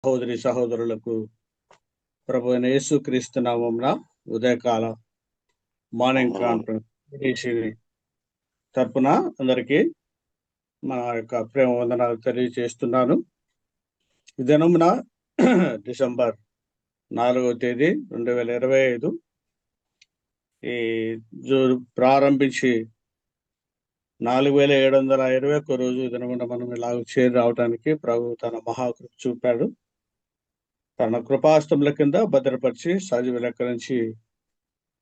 సహోదరి సహోదరులకు ప్రభు అయిన యేసుక్రీస్తు నామమున ఉదయకాల మార్నింగ్ కాన్ఫరెన్స్ తరపున అందరికీ మన యొక్క ప్రేమ వందనాలు తెలియజేస్తున్నాను. ఈ దినమున డిసెంబర్ 4వ తేదీ 2025 ఈ ప్రారంభించి 4721 రోజు దినమున మనం ఇలా చేరి రావడానికి ప్రభు తన మహాకృప చూపాడు. తన కృపాస్తముల కింద భద్రపరిచి సజీవ లెక్క నుంచి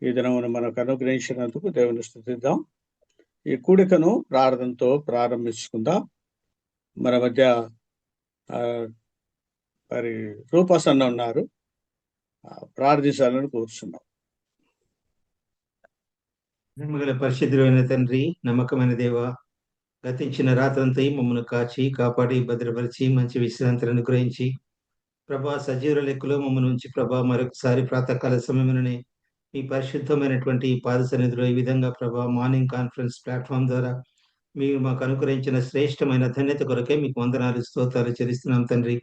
ఈ దినమును మనకు అనుగ్రహించినందుకు దేవుని స్తుతిద్దాం. ఈ కూడికను ప్రార్థనతో ప్రారంభించుకుందాం. మన మధ్య మరి రూపసన్న ఉన్నారు, ప్రార్థించాలని కూర్చున్నాం. నమ్మగల పరిశుద్ధులైన తండ్రి, నమ్మకమైన దేవ, గతించిన రాత్రంతా మమ్మల్ని కాచి కాపాడి భద్రపరిచి మంచి విశ్రాంతిని అనుగ్రహించి ప్రభా సజీవుల లెక్కలో మమ్మల్ని ఉంచి ప్రభా మరొకసారి ప్రాతకాల సమయంలోనే మీ పరిశుద్ధమైనటువంటి పాద సన్నిధిలో ఈ విధంగా ప్రభా మార్నింగ్ కాన్ఫరెన్స్ ప్లాట్ఫామ్ ద్వారా మీరు మాకు అనుగ్రహించిన శ్రేష్టమైన ధన్యత కొరకే మీకు వందనాలు స్తోత్రాలు చెల్లిస్తున్నాం తండ్రి.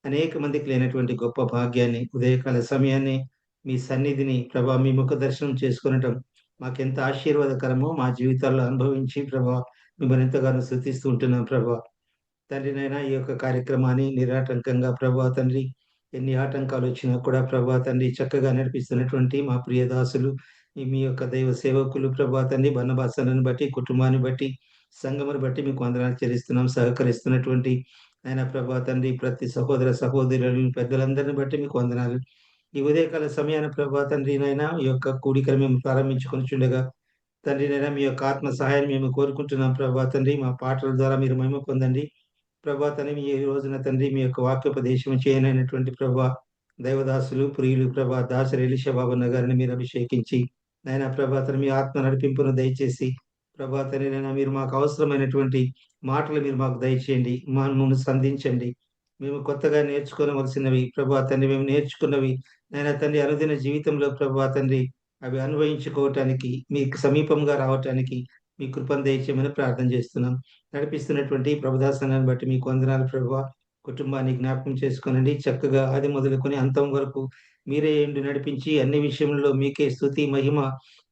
అనేక మందికి లేనటువంటి గొప్ప భాగ్యాన్ని, ఉదయకాల సమయాన్ని, మీ సన్నిధిని ప్రభా మీ ముఖ దర్శనం చేసుకునటం మాకెంత ఆశీర్వాదకరమో మా జీవితాల్లో అనుభవించి ప్రభా మిమ్మల్ని ఎంతగానో స్తుతిస్తూ ఉంటున్నాం ప్రభా. తండ్రినైనా ఈ యొక్క కార్యక్రమాన్ని నిరాటంకంగా ప్రభా తండ్రి, ఎన్ని ఆటంకాలు వచ్చినా కూడా ప్రభా తండ్రి చక్కగా నడిపిస్తున్నటువంటి మా ప్రియ దాసులు, మీ యొక్క దైవ సేవకులు ప్రభా తండ్రి, బన్నబాసనను బట్టి, కుటుంబాన్ని బట్టి, సంఘమును బట్టి మీకు వందనాలు చెల్లిస్తున్నాం. సహకరిస్తున్నటువంటి ఆయన ప్రభా తండ్రి ప్రతి సహోదర సహోదరులను పెద్దలందరిని బట్టి మీకు వందనాలు. ఈ ఉదయకాల సమయాన్ని ప్రభా తండ్రి నైనా ఈ యొక్క కూడికను మేము ప్రారంభించుకొని చుండగా తండ్రి నైనా మీ యొక్క ఆత్మ సహాయాన్ని మేము కోరుకుంటున్నాం ప్రభా తండ్రి. మా పాటల ద్వారా మీరు మహిమ పొందండి ప్రభా తండ్రి. ఈ రోజున తండ్రి మీ యొక్క వాక్యోపదేశం చేయనైనటువంటి ప్రభా దైవదాసులు ప్రియులు ప్రభా దాసరి ఎలీషా బాబన్న గారిని మీరు అభిషేకించి నైనా ప్రభా తండ్రి మీ ఆత్మ నడిపింపును దయచేసి ప్రభా తండ్రి నైనా మీరు మాకు అవసరమైనటువంటి మాటలు మీరు మాకు దయచేయండి, మమ్మల్ని సంధించండి. మేము కొత్తగా నేర్చుకోవలసినవి ప్రభా తండ్రి, మేము నేర్చుకున్నవి నైనా తండ్రి అనుదిన జీవితంలో ప్రభా తండ్రి అవి అన్వయించుకోవటానికి, మీకు సమీపంగా రావటానికి మీ కృపను దయచేయమని ప్రార్థన చేస్తున్నాం. నడిపిస్తున్నటువంటి ప్రభుదాసనాన్ని బట్టి మీకు వందనాలు ప్రభా. కుటుంబాన్ని జ్ఞాపకం చేసుకోనండి, చక్కగా ఆది మొదలుకొని అంతం వరకు మీరే ఎండు నడిపించి అన్ని విషయంలో మీకే స్తుతి మహిమ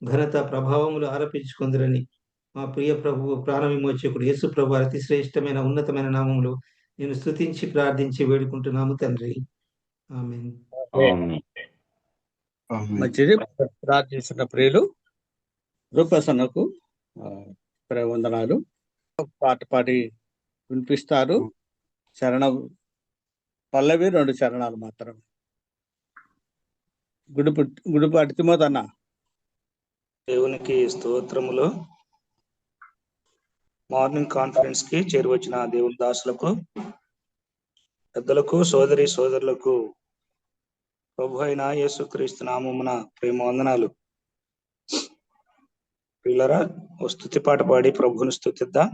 ఘనత ప్రభావములు ఆరోపించుకుందరని మా ప్రియ ప్రభు ప్రాణ విమోచకుడు యేసు ప్రభు అతి శ్రేష్టమైన ఉన్నతమైన నామములో నేను స్తుతించి ప్రార్థించి వేడుకుంటున్నాము తండ్రి. ఆమేన్. మంచిది. ప్రార్థించిన ప్రియులు రూపసన్నకు వందనాలు. పాట పాడి వినిపిస్తారు. చరణ పల్లవి 2 చరణాలు మాత్రం. గుడిపాటి తిమోతన్న. దేవునికి స్తోత్రములు. మార్నింగ్ కాన్ఫరెన్స్ కి చేరువచ్చిన దేవుని దాసులకు, పెద్దలకు, సోదరి సోదరులకు ప్రభు అయిన యేసుక్రీస్తు నామమున ప్రేమ వందనాలు. పిల్లరా, ఓ స్తుతి పాట పాడి ప్రభువుని స్తుతిద్దాం.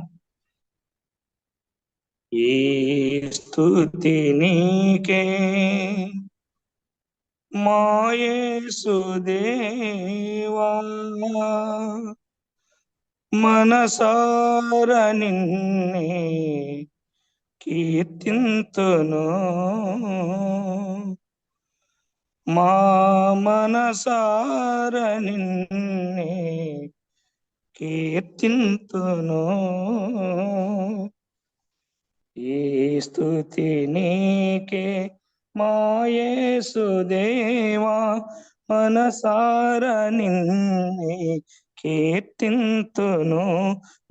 ఈ స్తుతి నీకే మా యేసుదేవా, మనసార నిన్నే కీర్తింతును, మా మనసార నిన్నే కీర్తింతును. ఈ స్తుతి నీకే మా యేసుదేవా, మనసార నిన్నే కీర్తింతును,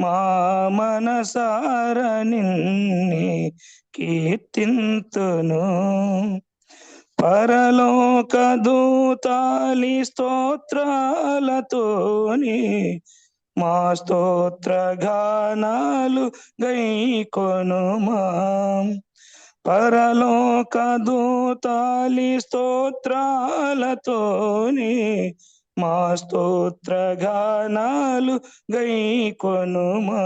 మా మనసార నిన్నే కీర్తింతును. పరలోక దూతాలి స్తోత్రాలతోని మా స్తోత్ర గానాలు గైకొనుమా. పరలోక దూతాలి స్తోత్రాలతోని మా స్తోత్ర గానాలు గైకొనుమా.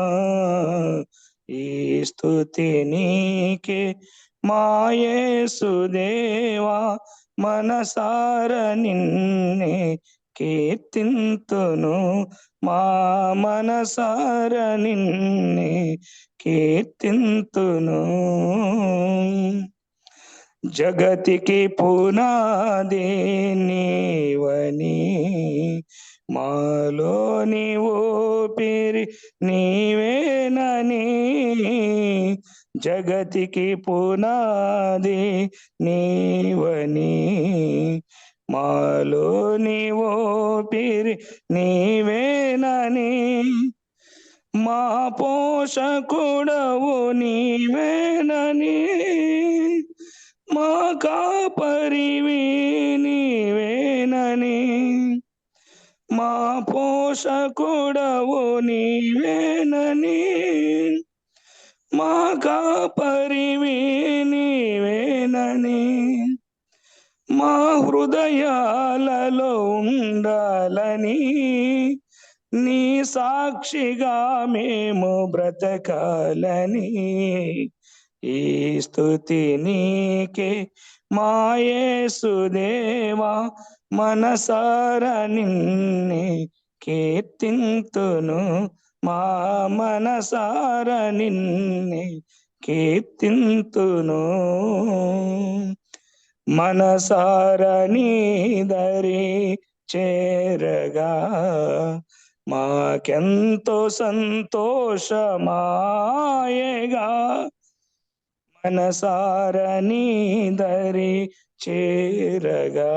ఈ స్తుతి నీకే మా యేసుదేవా, మనసార నిన్నే కీర్తింతును, మా మనసార నిన్నే కీర్తింతును. జగతికి పునాది నీవని, మాలోని ఊపిరి నీవేనని, జగతికి పునాది నీవని, మాలోని ఊపిరి నీవేనని, మా పోషకుడవు నీవేనని, మా కాపరివి నీవేనని, మా పోషకుడవు నీవేనని, మా కాపరివి నీవేనని, మా హృదయాలలో ఉండాలని, నీ సాక్షిగా మేము బ్రతకాలని, ఈ స్తుతి నీకే మా యేసుదేవా, మనసారా నిన్నే కీర్తింతును, మా మనసారా నిన్నే కీర్తింతును, మనసారా నీ దరి చేరగా మాకెంతో సంతోషమాయగా, మనసారా నీ దరి చేరగా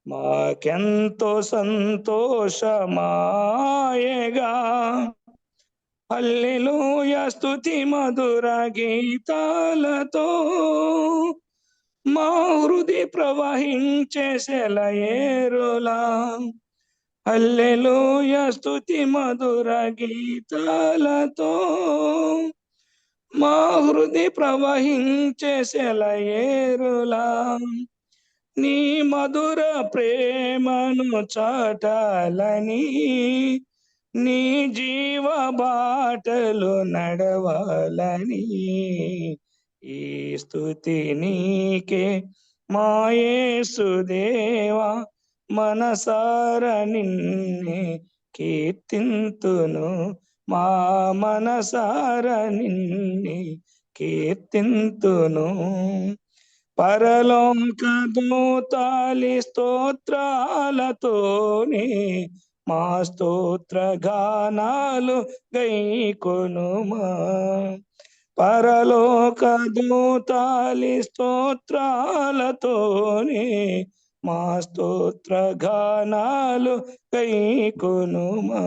మాకెంతో సంతోషమాయగా, హల్లెలూయా స్తుతి మధుర గీతాలతో మా హృది ప్రవహించే సెలయేరులా, హల్లెలూయా స్తుతి మధుర గీతాలతో మా హృది ప్రవహించే సెలయేరులా, నీ మధుర ప్రేమను చాటాలని, నీ జీవ బాటలు నడవాలని, ఈ స్తుతి నీకే మా యేసుదేవా, మనసారా నిన్నే కీర్తింతును, మా మనసారా నిన్నే కీర్తింతును, పరలోక దూతాలి స్తోత్రాలతోనే మా స్తోత్ర గానాలు గైకొనుమా, పరలోక దూతాలి స్తోత్రాలతోనే మా స్తోత్ర గానాలు గైకొనుమా,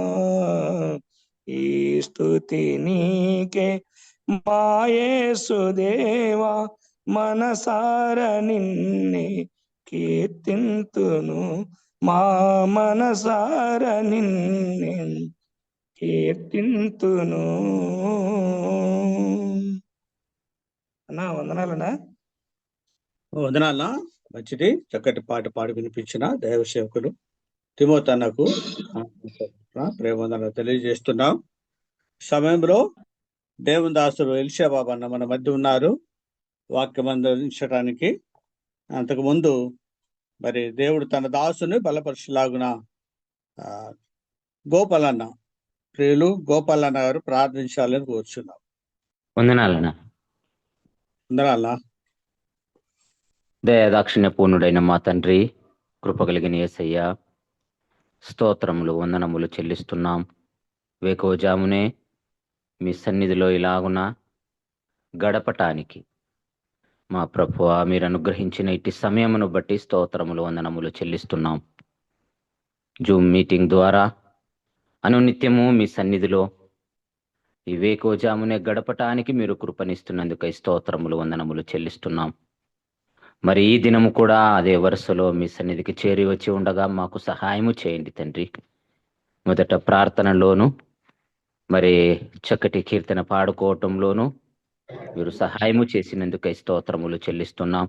ఈ స్తుతి నీకే మా యేసుదేవా, మనసారా నిన్నే కీర్తింతును, మా మనసారా నిన్నే కీర్తింతును. అన్నా వందనాలన్నా. వందనాలనా, మంచిది. చక్కటి పాట పాడి వినిపించిన దైవ సేవకులు తిమోతన్నకు ప్రేమవందనాలు తెలియజేస్తున్నాం. సమయంలో దేవుని దాసుడు ఎలిషా బాబు అన్న మన మధ్య ఉన్నారు వాక్యం అందించడానికి. అంతకుముందు మరి దేవుడు తన దాసుని బలపరచులాగున గోపాలన్న, ప్రియులు గోపాలన్న గారు ప్రార్థించాలని కోరుచున్నాం. వందనాలన్నా. వందనాలనా. దయాదాక్షిణ్య పూర్ణుడైన మా తండ్రి, కృపగలిగిన యేసయ్య, స్తోత్రములు వందనములు చెల్లిస్తున్నాం. వేకోజామునే మీ సన్నిధిలో ఇలాగున గడపటానికి మా ప్రభువా మీరు అనుగ్రహించిన ఇట్టి సమయమును బట్టి స్తోత్రములు వందనములు చెల్లిస్తున్నాం. జూమ్ మీటింగ్ ద్వారా అనునిత్యము మీ సన్నిధిలో ఈ వేకోజామునే గడపటానికి మీరు కృపనిస్తున్నందుకై స్తోత్రములు వందనములు చెల్లిస్తున్నాం. మరి ఈ దినము కూడా అదే వరుసలో మీ సన్నిధికి చేరి వచ్చి ఉండగా మాకు సహాయము చేయండి తండ్రి. మొదట ప్రార్థనలోను మరి చక్కటి కీర్తన పాడుకోవటంలోను మీరు సహాయము చేసినందుకై స్తోత్రములు చెల్లిస్తున్నాం.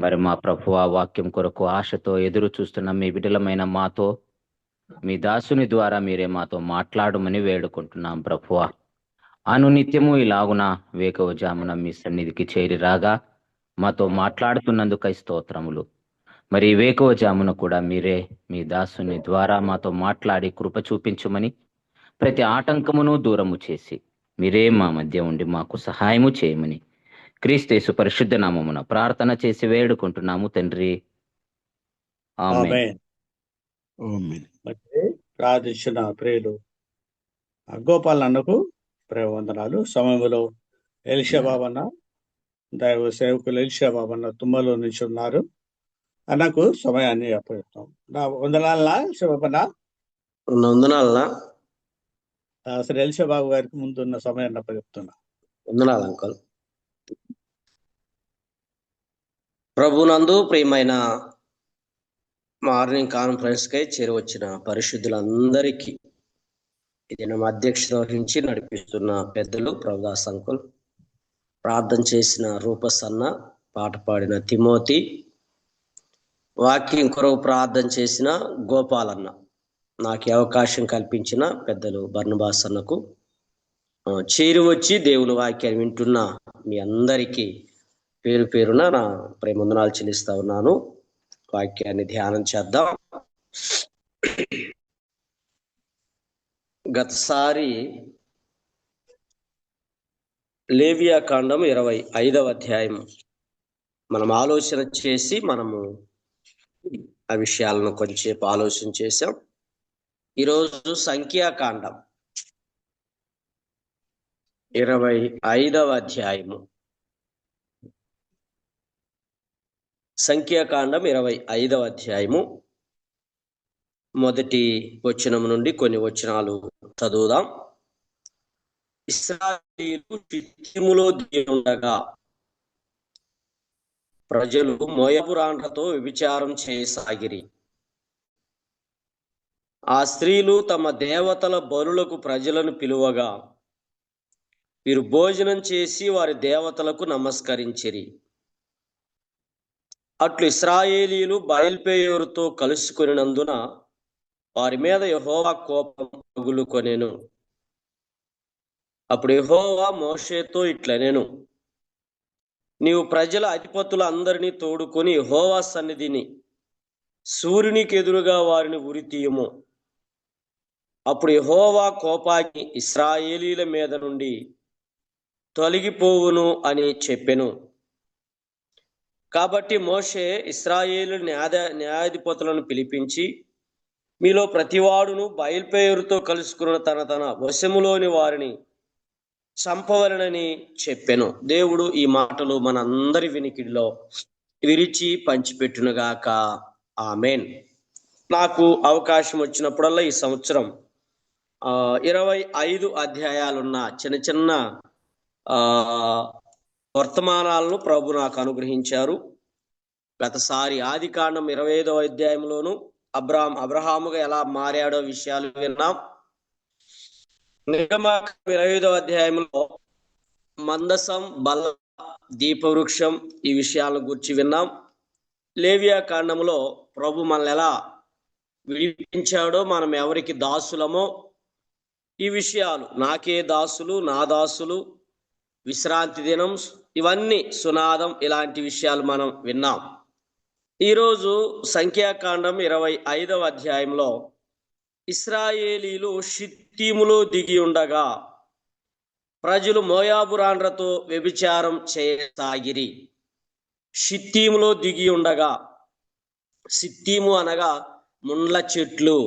మరి మా ప్రభువా వాక్యం కొరకు ఆశతో ఎదురు చూస్తున్న మీ బిడ్డలమైన మాతో మీ దాసుని ద్వారా మీరే మాతో మాట్లాడమని వేడుకుంటున్నాం ప్రభువా. అనునిత్యము ఇలాగున వేకువజామున మీ సన్నిధికి చేరి రాగా మాతో మాట్లాడుతున్నందుకై స్తోత్రములు. మరి వేకువజామున కూడా మీరే మీ దాసుని ద్వారా మాతో మాట్లాడి కృప చూపించమని, ప్రతి ఆటంకమును దూరము చేసి మీరే మా మధ్య ఉండి మాకు సహాయము చేయమని క్రీస్తు పరిశుద్ధ నామమున ప్రార్థన చేసి వేడుకుంటున్నాము తండ్రి. ఆమేన్. ఆమేన్. మరి ప్రార్థించిన ప్రియులు గోపాల్ అన్నకు ప్రేమ వందనాలు. సమయంలో ఎలిషా బాబన్న, దైవ సేవకులు ఎలిషా బాబన్న తుమ్మలో నుంచి ఉన్నారు. అన్నకు సమయాన్ని అప్పగిస్తాం. నా వందనాలనా ఎలిషా బాబన్న? వందనాలనా? అసలు ఎలిషా బాబు గారికి ముందున్న సమయాన్ని అప్పగిస్తున్నా. వందనాలు అంకల్. ప్రభునందు ప్రియమైన మార్నింగ్ కాన్ఫరెన్స్ కై చేరువచ్చిన పరిశుద్ధులందరికీ ఇది నా అధ్యక్షత వహించి నడిపిస్తున్న పెద్దలు ప్రభుదాస్ అంకుల్, ప్రార్థన చేసిన రూపసన్న, పాట పాడిన తిమోతి, వాక్యం కొరకు ప్రార్థన చేసిన గోపాలన్న, నాకు అవకాశం కల్పించిన పెద్దలు బర్నబాస్ అన్నకు, చేరువచ్చి దేవుని వాక్యాన్ని వింటున్న మీ అందరికీ పేరు పేరున నా ప్రేమందనాలు చెల్లిస్తా ఉన్నాను. వాక్యాన్ని ధ్యానం చేద్దాం. గతసారి లేవియా కాండం 25వ అధ్యాయం మనం ఆలోచన చేసి మనము ఆ విషయాలను కొంచెంసేపు ఆలోచన చేశాం. ఈరోజు సంఖ్యాకాండం 25వ అధ్యాయము, సంఖ్యాకాండం 25వ అధ్యాయము మొదటి వచనం నుండి కొన్ని వచనాలు చదువుదాం. ఇశ్రాయేలీయులు షిత్తీములో దిగి ఉండగా ప్రజలు మోయాబు రాండ్రతో వ్యభిచారం చేయసాగిరి. ఆ స్త్రీలు తమ దేవతల బలులకు ప్రజలను పిలువగా వీరు భోజనం చేసి వారి దేవతలకు నమస్కరించిరి. అట్లు ఇశ్రాయేలీయులు బయల్పెయోరుతో కలుసుకొనినందున వారి మీద యెహోవా కోపం రగులుకొనెను. అప్పుడు యెహోవా మోషేతో ఇట్లనెను, నీవు ప్రజల అధిపతుల అందరినీ తోడుకొని యెహోవా సన్నిధిని సూర్యునికి ఎదురుగా వారిని ఉరితీయము. అప్పుడు యెహోవా కోపాగ్ని ఇశ్రాయేలీల మీద నుండి తొలగిపోవును అని చెప్పెను. కాబట్టి మోషే ఇశ్రాయేలు న్యాయాధిపతులను పిలిపించి, మీలో ప్రతివాడును బయల్పెయోరుతో కలుసుకున్న తన వశములోని వారిని చంపవలనని చెప్పెను. దేవుడు ఈ మాటలు మనందరి వినికిడిలో విరిచి పంచిపెట్టునుగాక. ఆమేన్. నాకు అవకాశం వచ్చినప్పుడల్లా ఈ సంవత్సరం 25 అధ్యాయాలున్న చిన్న చిన్న వర్తమానాలను ప్రభు నాకు అనుగ్రహించారు. గతసారి ఆదికాండం 25వ అధ్యాయంలోను అబ్రహాముగా ఎలా మారాడో విషయాలు విన్నాం. నిర్గమాకాండం 25వ అధ్యాయంలో మందసం, బల్ల, దీపవృక్షం ఈ విషయాలను గురించి విన్నాం. లేవియా కాండంలో ప్రభు మనల్ని ఎలా విడిపించాడో, మనం ఎవరికి దాసులమో ఈ విషయాలు, నాకే దాసులు, నా దాసులు, విశ్రాంతి దినం, ఇవన్నీ సునాదం, ఇలాంటి విషయాలు మనం విన్నాం. ఈరోజు సంఖ్యాకాండం 25వ అధ్యాయంలో ఇశ్రాయేలీలు షిత్తీములో దిగి ఉండగా ప్రజలు మోయాబు రాండ్రతో వ్యభిచారం చేయసాగిరి. షిత్తీములో దిగి ఉండగా, షిత్తీము అనగా ముండ్ల చెట్లు,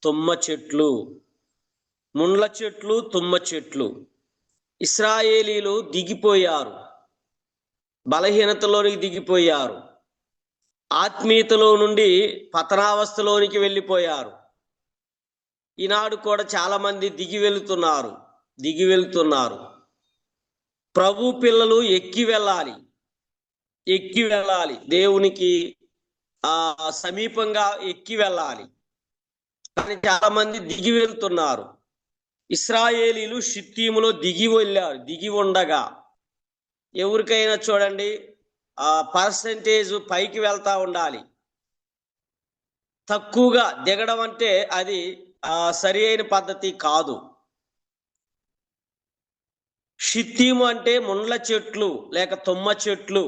తుమ్మ చెట్లు, ముండ్ల చెట్లు, తుమ్మ చెట్లు. ఇశ్రాయేలీలు దిగిపోయారు, బలహీనతలోనికి దిగిపోయారు, ఆత్మీయతలో నుండి పతనావస్థలోనికి వెళ్ళిపోయారు. ఈనాడు కూడా చాలా మంది దిగి వెళ్తున్నారు. ప్రభు పిల్లలు ఎక్కి వెళ్ళాలి, దేవునికి సమీపంగా ఎక్కి వెళ్ళాలి. కానీ చాలా మంది దిగి వెళ్తున్నారు. ఇశ్రాయేలీలు షిత్తీములో దిగి ఉండగా, ఎవరికైనా చూడండి పర్సెంటేజ్ పైకి వెళ్తా ఉండాలి. తక్కువగా దిగడం అంటే అది సరి అయిన పద్ధతి కాదు. షిత్తీము అంటే ముండ్ల చెట్లు లేక తుమ్మ చెట్లు.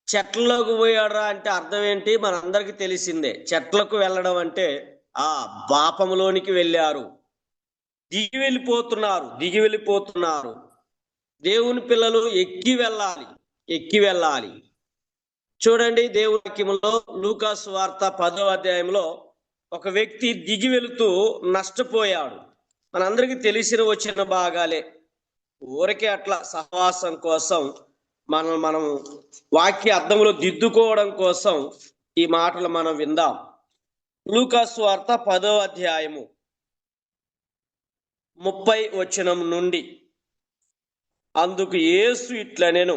చెట్లలోకి పోయాడరా అంటే అర్థం ఏంటి? మనందరికీ తెలిసిందే. చెట్లకు వెళ్ళడం అంటే పాపములోనికి వెళ్ళారు, దిగి వెళ్ళిపోతున్నారు. దేవుని పిల్లలు ఎక్కి వెళ్ళాలి. చూడండి, దేవుని వాక్యములో లూకా సువార్త 10వ అధ్యాయంలో ఒక వ్యక్తి దిగి వెళుతూ నష్టపోయాడు. మనందరికీ తెలిసిన వచ్చిన భాగాలే. ఊరికే అట్లా సహవాసం కోసం మనం వాక్య అర్థంలో దిద్దుకోవడం కోసం ఈ మాటలు మనం విందాం. లూకా సువార్త 10వ అధ్యాయము 30 వచనం నుండి. అందుకు యేసు ఇట్లనెను,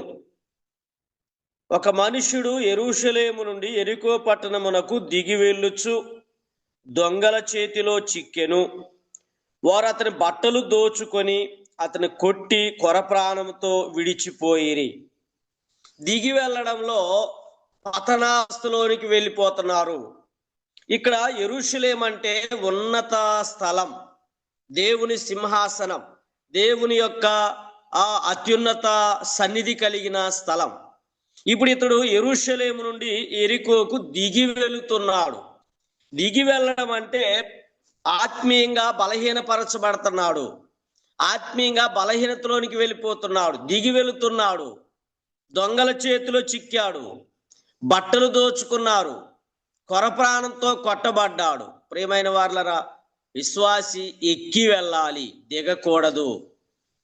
ఒక మనుష్యుడు యెరూషలేము నుండి యెరికో పట్టణమునకు దిగి వెళ్ళుచు దొంగల చేతిలో చిక్కెను. వారు అతని బట్టలు దోచుకొని అతని కొట్టి కొరప్రాణంతో విడిచిపోయిరి. దిగి వెళ్ళడంలో పతనావస్థలోనికి వెళ్ళిపోతున్నారు. ఇక్కడ యెరూషలేం అంటే ఉన్నత స్థలం, దేవుని సింహాసనం, దేవుని యొక్క అత్యున్నత సన్నిధి కలిగిన స్థలం. ఇప్పుడు ఇతడు యెరూషలేము నుండి యెరికోకు దిగి వెళుతున్నాడు. దిగి వెళ్ళడం అంటే ఆత్మీయంగా బలహీనపరచబడుతున్నాడు, ఆత్మీయంగా బలహీనతలోనికి వెళ్ళిపోతున్నాడు, దిగి వెళుతున్నాడు. దొంగల చేతిలో చిక్కాడు, బట్టలు దోచుకున్నారు, కొరప్రాణంతో కొట్టబడ్డాడు. ప్రియమైన వార్లరా, విశ్వాసి ఎక్కి వెళ్ళాలి, దిగకూడదు.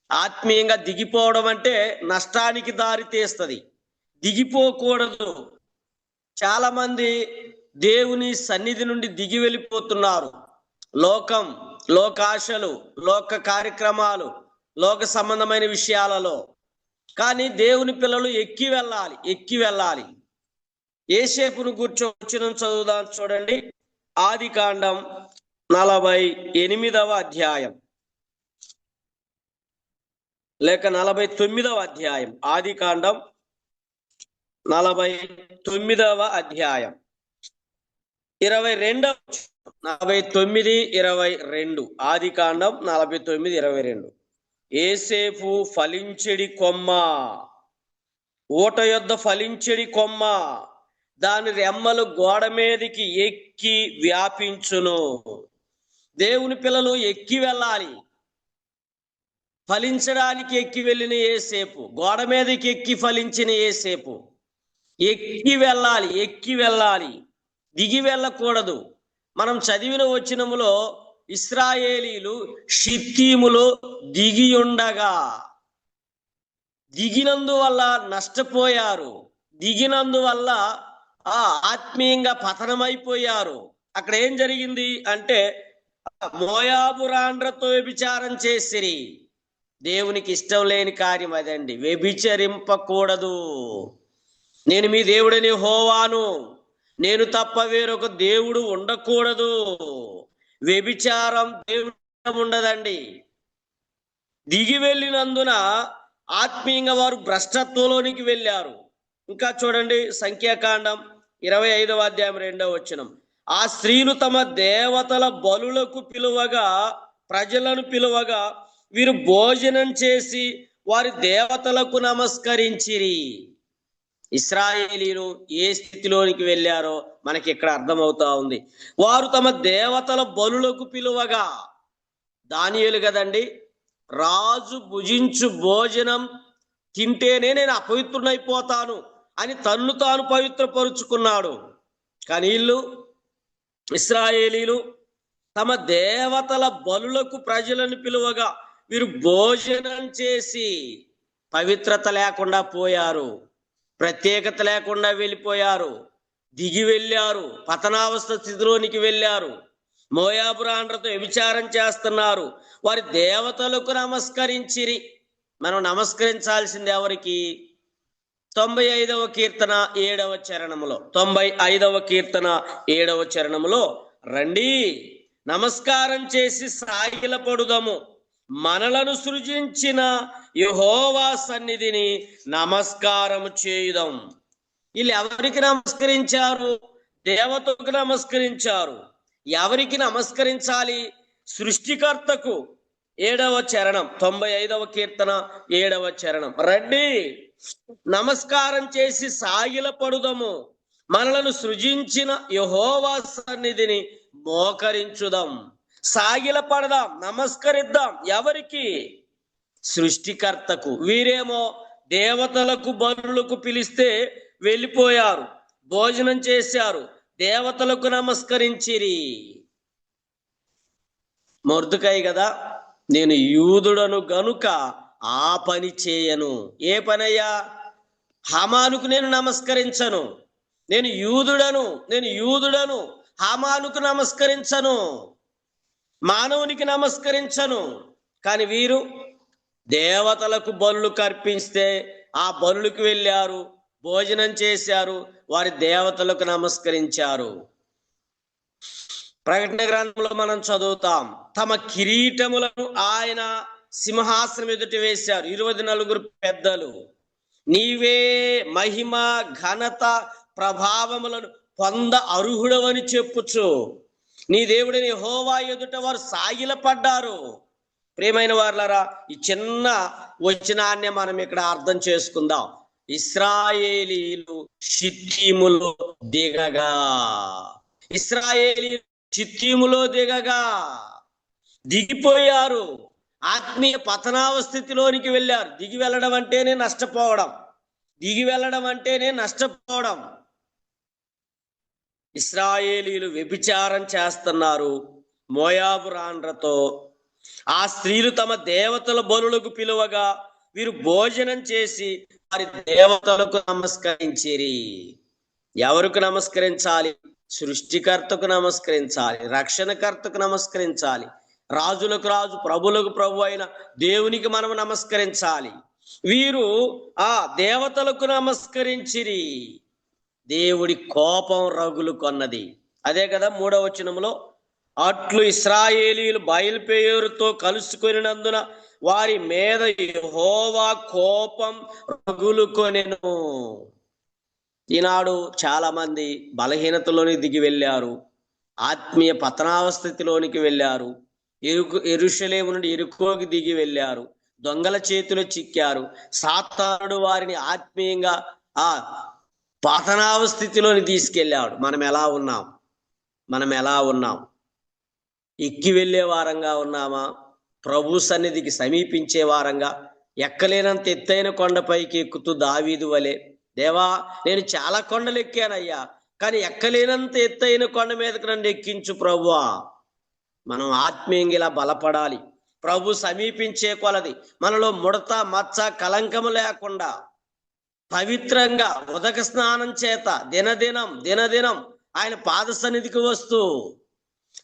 ఆత్మీయంగా దిగిపోవడం అంటే నష్టానికి దారి తీస్తుంది, దిగిపోకూడదు. చాలా మంది దేవుని సన్నిధి నుండి దిగి వెళ్ళిపోతున్నారు. లోకం, లోకాశలు, లోక కార్యక్రమాలు, లోక సంబంధమైన విషయాలలో. కానీ దేవుని పిల్లలు ఎక్కి వెళ్ళాలి. యేసేపును కూర్చొని చదువుదాం. చూడండి, ఆదికాండం 48వ అధ్యాయం లేక 49వ అధ్యాయం. ఆదికాండం 49వ అధ్యాయం 22. ఆదికాండం 49:22. యేసేపు ఫలించెడి కొమ్మ, ఊట యొద్ద ఫలించెడి కొమ్మ, దాని రెమ్మలు గోడ మీదకి ఎక్కి వ్యాపించును. దేవుని పిల్లలు ఎక్కి వెళ్ళాలి. ఫలించడానికి ఎక్కి వెళ్ళిన యేసేపు, గోడ మీదకి ఎక్కి ఫలించిన యేసేపు. ఎక్కి వెళ్ళాలి, దిగి వెళ్ళకూడదు. మనం చదివిన వచనములో ఇశ్రాయేలీలు షిత్తీములో దిగి ఉండగా, దిగినందువల్ల నష్టపోయారు, దిగినందువల్ల ఆత్మీయంగా పతనమైపోయారు. అక్కడ ఏం జరిగింది అంటే మోయాబు రాండ్రతో వ్యభిచారం చేసిరి. దేవునికి ఇష్టం లేని కార్యం అదండి, వ్యభిచరింపకూడదు. నేను మీ దేవుడని యెహోవాను, నేను తప్ప వేరొక దేవుడు ఉండకూడదు. వ్యభిచారం దేవుడు ఉండదండి. దిగి వెళ్ళినందున ఆత్మీయంగా వారు భ్రష్టత్వంలోనికి వెళ్ళారు. ఇంకా చూడండి, సంఖ్యాకాండం 25వ అధ్యాయం 2వ వచనం. ఆ స్త్రీలు తమ దేవతల బలులకు పిలువగా, ప్రజలను పిలువగా, వీరు భోజనం చేసి వారి దేవతలకు నమస్కరించిరి. ఇశ్రాయేలీలు ఏ స్థితిలోనికి వెళ్ళారో మనకి ఇక్కడ అర్థమవుతా ఉంది. వారు తమ దేవతల బలులకు పిలువగా, దానియేలు కదండి, రాజు భుజించు భోజనం తింటేనే నేను అపవిత్రునైపోతాను అని తన్ను తాను పవిత్రపరుచుకున్నాడు. కానీ వీళ్ళు ఇశ్రాయేలీలు తమ దేవతల బలులకు ప్రజలను పిలువగా వీరు భోజనం చేసి పవిత్రత లేకుండా పోయారు, ప్రత్యేకత లేకుండా వెళ్ళిపోయారు, దిగి వెళ్ళారు, పతనావస్థ స్థితిలోనికి వెళ్ళారు. మోయాబు రాండ్రతో వ్యభిచారం చేస్తున్నారు, వారి దేవతలకు నమస్కరించిరి. మనం నమస్కరించాల్సింది ఎవరికి? 95వ కీర్తన 7వ చరణములో, 95వ కీర్తన 7వ చరణములో, రండి నమస్కారం చేసి సాగిలపడుదము, మనలను సృజించిన యెహోవా సన్నిధిని నమస్కారం చేయుదాం. వీళ్ళు ఎవరికి నమస్కరించారు? దేవతకు నమస్కరించారు. ఎవరికి నమస్కరించాలి? సృష్టికర్తకు. 7వ చరణం, 95వ కీర్తన 7వ చరణం. రండి నమస్కారం చేసి సాగిలపడుదము, మనలను సృజించిన యెహోవా సన్నిధిని మోకరించుదాం. సాగిలపడదాం, నమస్కరిద్దాం. ఎవరికి? సృష్టికర్తకు. వీరేమో దేవతలకు బలులకు పిలిస్తే వెళ్ళిపోయారు, భోజనం చేశారు, దేవతలకు నమస్కరించిరి. మొర్దుకై కదా, నేను యూదుడను గనుక ఆ పని చేయను. ఏ పనయ్యా? హామానుకు నేను నమస్కరించను. నేను యూదుడను హామానుకు నమస్కరించను, మానవునికి నమస్కరించను. కానీ వీరు దేవతలకు బలులు కర్పిస్తే ఆ బలులకు వెళ్ళారు, భోజనం చేశారు, వారి దేవతలకు నమస్కరించారు. ప్రకటన గ్రంథంలో మనం చదువుతాం, తమ కిరీటములను ఆయన సింహాసనం ఎదుట వేశారు. 24 పెద్దలు, నీవే మహిమ ఘనత ప్రభావములను పొంద అర్హుడవని చెప్పుచు నీ దేవుడిని యెహోవా ఎదుట వారు సాగిలపడ్డారు. ప్రియమైన వారులారా, ఈ చిన్న వచనాన్ని మనం ఇక్కడ అర్థం చేసుకుందాం. ఇశ్రాయేలీలు షిత్తీములో దిగగా, ఇశ్రాయేలీలు షిత్తీములో దిగిపోయారు. ఆత్మీయ పతనావస్థితిలోనికి వెళ్ళారు. దిగి వెళ్ళడం అంటేనే నష్టపోవడం. ఇశ్రాయేలీలు వ్యభిచారం చేస్తున్నారు మోయాబు రాండ్రతో. ఆ స్త్రీలు తమ దేవతల బలులకు పిలువగా వీరు భోజనం చేసి వారి దేవతలకు నమస్కరించిరి. ఎవరికి నమస్కరించాలి? సృష్టికర్తకు నమస్కరించాలి, రక్షణకర్తకు నమస్కరించాలి, రాజులకు రాజు ప్రభులకు ప్రభు అయిన దేవునికి మనం నమస్కరించాలి. వీరు ఆ దేవతలకు నమస్కరించిరి. దేవుడి కోపం రగులు కొన్నది. అదే కదా 3వ వచనంలో, అట్లు ఇశ్రాయేలీలు బయలుపేరుతో కలుసుకొనినందున వారి మీద యెహోవా కోపం రగులుకొనెను. ఈనాడు చాలా మంది బలహీనతలోని దిగి వెళ్ళారు, ఆత్మీయ పతనావస్థితిలోనికి వెళ్ళారు, యెరూషలేము నుండి యెరికోకి దిగి వెళ్ళారు, దొంగల చేతిలో చిక్కారు. సాతానుడు వారిని ఆత్మీయంగా ఆ పతనావస్థితిలోని తీసుకెళ్ళాడు. మనం ఎలా ఉన్నాం? ఎక్కి వెళ్ళే వారంగా ఉన్నామా? ప్రభు సన్నిధికి సమీపించే వారంగా, ఎక్కలేనంత ఎత్తైన కొండపైకి ఎక్కుతూ దావీదు వలె, దేవా నేను చాలా కొండలు ఎక్కానయ్యా, కానీ ఎక్కలేనంత ఎత్తైన కొండ మీదకి నన్ను ఎక్కించు ప్రభువా. మనం ఆత్మీయంగా ఇలా బలపడాలి. ప్రభు సమీపించే కొలది మనలో ముడత మచ్చ కలంకము లేకుండా పవిత్రంగా ఉదక స్నానం చేత దినదినం ఆయన పాద సన్నిధికి వస్తూ,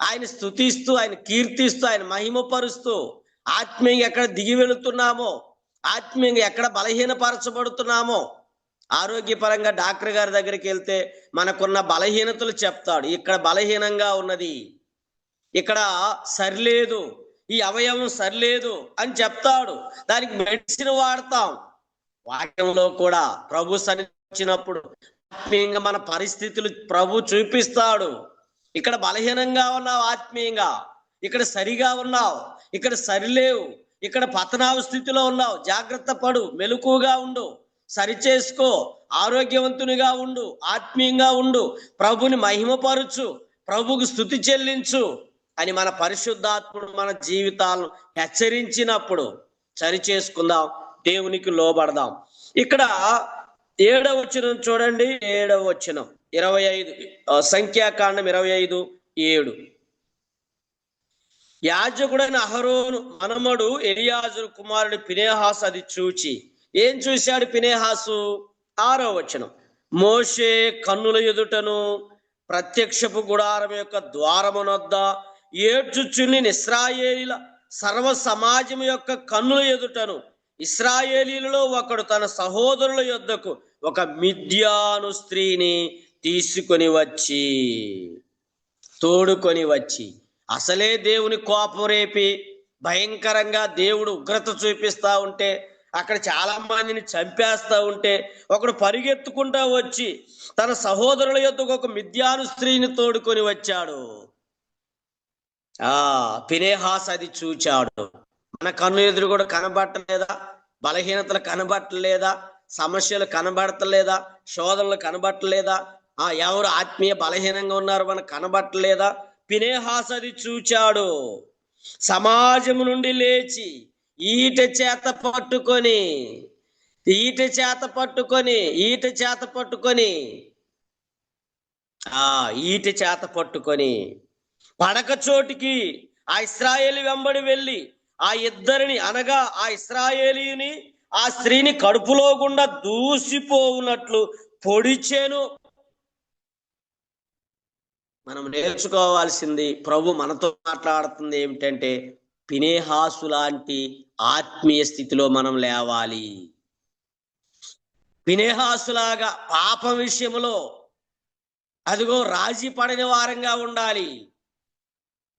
ఆయన స్తుతిస్తూ, ఆయన కీర్తిస్తూ, ఆయన మహిమపరుస్తూ, ఆత్మీయంగా ఎక్కడ దిగి వెళుతున్నామో, ఆత్మీయంగా ఎక్కడ బలహీనపరచబడుతున్నామో, ఆరోగ్యపరంగా డాక్టర్ గారి దగ్గరికి వెళ్తే మనకున్న బలహీనతలు చెప్తాడు. ఇక్కడ బలహీనంగా ఉన్నది, ఇక్కడ సరిలేదు, ఈ అవయవం సరిలేదు అని చెప్తాడు. దానికి మెడిసిన్ వాడతాం. వాక్యంలో కూడా ప్రభు సన్నిధి వచ్చినప్పుడు ఆత్మీయంగా మన పరిస్థితులు ప్రభు చూపిస్తాడు. ఇక్కడ బలహీనంగా ఉన్నావు ఆత్మీయంగా, ఇక్కడ సరిగా ఉన్నావు, ఇక్కడ సరిలేవు, ఇక్కడ పతనావ స్థితిలో ఉన్నావు, జాగ్రత్త పడు, మెలకుగా ఉండు, సరిచేసుకో, ఆరోగ్యవంతునిగా ఉండు, ఆత్మీయంగా ఉండు, ప్రభుని మహిమపరచు, ప్రభుకు స్తుతి చెల్లించు అని మన పరిశుద్ధాత్ముడు మన జీవితాలను హెచ్చరించినప్పుడు సరి చేసుకుందాం, దేవునికి లోబడదాం. ఇక్కడ 7వ వచనం చూడండి. 7వ వచనం 25, సంఖ్యాకాండం 25:7. యాజకుడైన అహరోను మనమడు ఎలియాజరు కుమారుడు ఫినెహాసు అది చూచి, ఏం చూశాడు ఫినెహాసు? 6వ వచనం, మోషే కన్నుల ఎదుటను ప్రత్యక్షపు గుడారం యొక్క ద్వారమునొద్ద ఏడ్చుచుని ఇశ్రాయేలీల సర్వ సమాజం యొక్క కన్నుల ఎదుటను ఇశ్రాయేలీలలో ఒకడు తన సహోదరుల యొద్దకు ఒక మిద్యాను స్త్రీని తోడుకొని వచ్చి అసలే దేవుని కోపం రేపి భయంకరంగా దేవుడు ఉగ్రత చూపిస్తా ఉంటే, అక్కడ చాలా మందిని చంపేస్తా ఉంటే, ఒకడు పరిగెత్తుకుంటా వచ్చి తన సహోదరుల యొద్దకు ఒక మిద్యాను స్త్రీని తోడుకొని వచ్చాడు. ఫినెహాసు అది చూచాడు. మన కన్ను ఎదురు కూడా కనబట్టలేదా? బలహీనతలు కనబట్టలేదా? సమస్యలు కనబడతలేదా? శోధనలు కనబట్టలేదా? ఎవరు ఆత్మీయ బలహీనంగా ఉన్నారు మనకు కనబట్టలేదా? ఫినెహాసు అది చూచాడు. సమాజము నుండి లేచి ఈట చేత పట్టుకొని ఈట చేత పట్టుకొని ఈట చేత పట్టుకొని ఈట చేత పట్టుకొని పడక చోటికి ఆ ఇశ్రాయేలు వెంబడి వెళ్ళి ఆ ఇద్దరిని అనగా ఆ ఇశ్రాయేలీని ఆ స్త్రీని కడుపులో గుండా దూసిపోవునట్లు పొడిచేను. మనం నేర్చుకోవాల్సింది, ప్రభు మనతో మాట్లాడుతుంది ఏమిటంటే, ఫినెహాసు లాంటి ఆత్మీయ స్థితిలో మనం లేవాలి. ఫినెహాసులాగా పాపం విషయంలో అదిగో రాజీ పడని వారంగా ఉండాలి.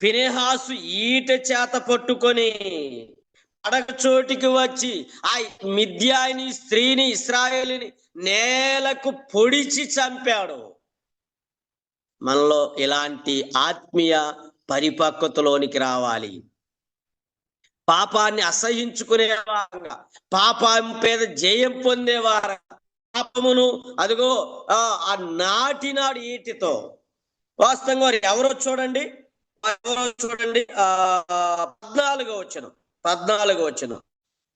ఫినెహాసు ఈట చేత పట్టుకొని పడక చోటికి వచ్చి ఆ మిద్యాని స్త్రీని ఇశ్రాయేలుని నేలకు పొడిచి చంపాడు. మనలో ఇలాంటి ఆత్మీయ పరిపక్వతలోనికి రావాలి. పాపాన్ని అసహించుకునేవారంగా, పాపం మీద జయం పొందేవారంగా, పాపమును అదిగో ఆ నాటినాడు ఈటితో. వాస్తవంగా ఎవరో చూడండి 14వ వచనం.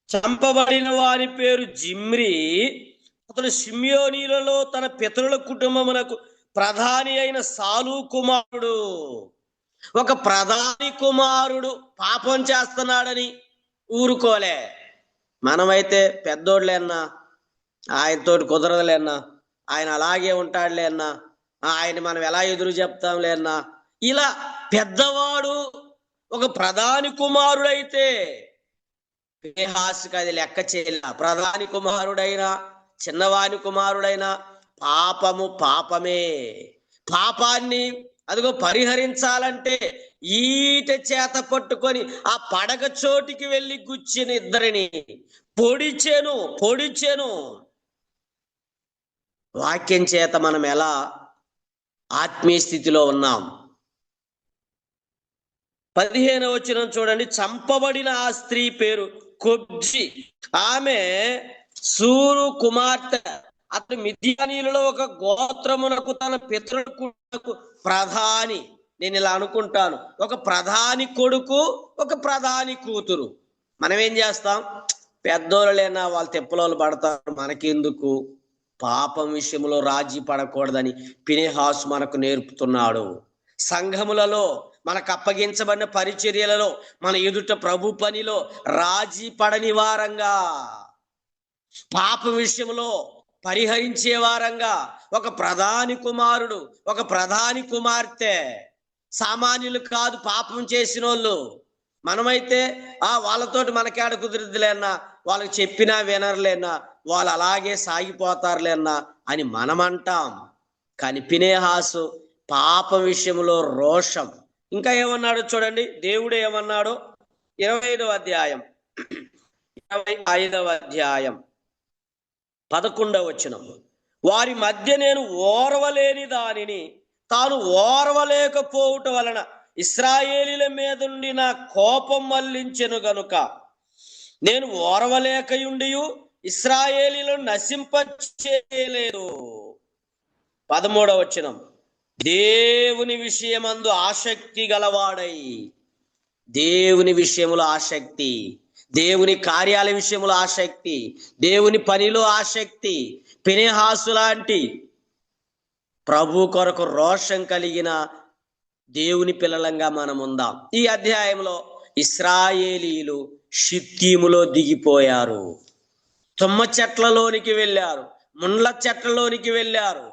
చంపబడిన వారి పేరు జిమ్రి, అతడు షిమ్యోనీలలో తన పితరుల కుటుంబమునకు ప్రధాని అయిన సాలు కుమారుడు. ఒక ప్రధాని కుమారుడు పాపం చేస్తున్నాడని ఊరుకోలే. మనమైతే పెద్దోళ్ళేనా, ఆయనతోటి కుదరదులేనా, ఆయన అలాగే ఉంటాడులేనా, ఆయన మనం ఎలా ఎదురు చెప్తాంలేనా, ఇలా పెద్దవాడు ఒక ప్రధాని కుమారుడైతే ఫినెహాసుకి అది లెక్క చేయలే. ప్రధాని కుమారుడైనా చిన్నవాని కుమారుడైనా పాపము పాపమే. పాపాన్ని అదిగో పరిహరించాలంటే ఈట చేత పట్టుకొని ఆ పడక చోటికి వెళ్ళి గుచ్చిన ఇద్దరిని పొడిచెను. వాక్యం చేత మనం ఎలా ఆత్మీయ స్థితిలో ఉన్నాం? 15వ వచనం చూడండి. చంపబడిన ఆ స్త్రీ పేరు కొబ్జి, ఆమె సూరు కుమార్తె. అతడు మిద్యానీయులలో ఒక గోత్రమునకు తన పితరులకు ప్రధాని. నేను ఇలా అనుకుంటాను, ఒక ప్రధాని కొడుకు, ఒక ప్రధాని కూతురు. మనం ఏం చేస్తాం? పెద్దోళ్ళైనా వాళ్ళు తెప్పలోళ్ళు పడతారు, మనకెందుకు? పాపం విషయంలో రాజీ పడకూడదని ఫినెహాసు మనకు నేర్పుతున్నాడు. సంఘములలో మనకు అప్పగించబడిన పరిచర్యలలో మన ఎదుట ప్రభు పనిలో రాజీ పడని వారంగా, పాప విషయంలో పరిహరించే వారంగా ఒక ప్రధాని కుమారుడు, ఒక ప్రధాని కుమార్తె. సామాన్యులు కాదు పాపం చేసిన వాళ్ళు. మనమైతే వాళ్ళతోటి మనకేడ కుదురుద్దులేనా, వాళ్ళకి చెప్పినా వినరులేనా, వాళ్ళు అలాగే సాగిపోతారులేనా అని మనం అంటాం. కానీ ఫినెహాసు పాప విషయంలో రోషం. ఇంకా ఏమన్నాడు చూడండి, దేవుడు ఏమన్నాడు? 25వ అధ్యాయం 11వ వచనం. వారి మధ్య నేను ఓర్వలేని దానిని తాను ఓర్వలేకపోవటం వలన ఇశ్రాయేలీల మీదుండి నా కోపం మళ్లించెను గనుక నేను ఓర్వలేకయుండియు ఇశ్రాయేలీలను నశింపచేయలేదు. 13వ వచనం. దేవుని విషయమందు ఆసక్తి గలవాడై, దేవుని విషయములో ఆసక్తి, దేవుని కార్యాల విషయంలో ఆసక్తి, దేవుని పనిలో ఆసక్తి. ఫినెహాసు లాంటి ప్రభు కొరకు రోషం కలిగిన దేవుని పిల్లలంగా మనం ఉందాం. ఈ అధ్యాయంలో ఇశ్రాయేలీలు షిత్తీములో దిగిపోయారు, తుమ్మ చెట్లలోనికి వెళ్ళారు, ముండ్ల చెట్లలోనికి వెళ్ళారు.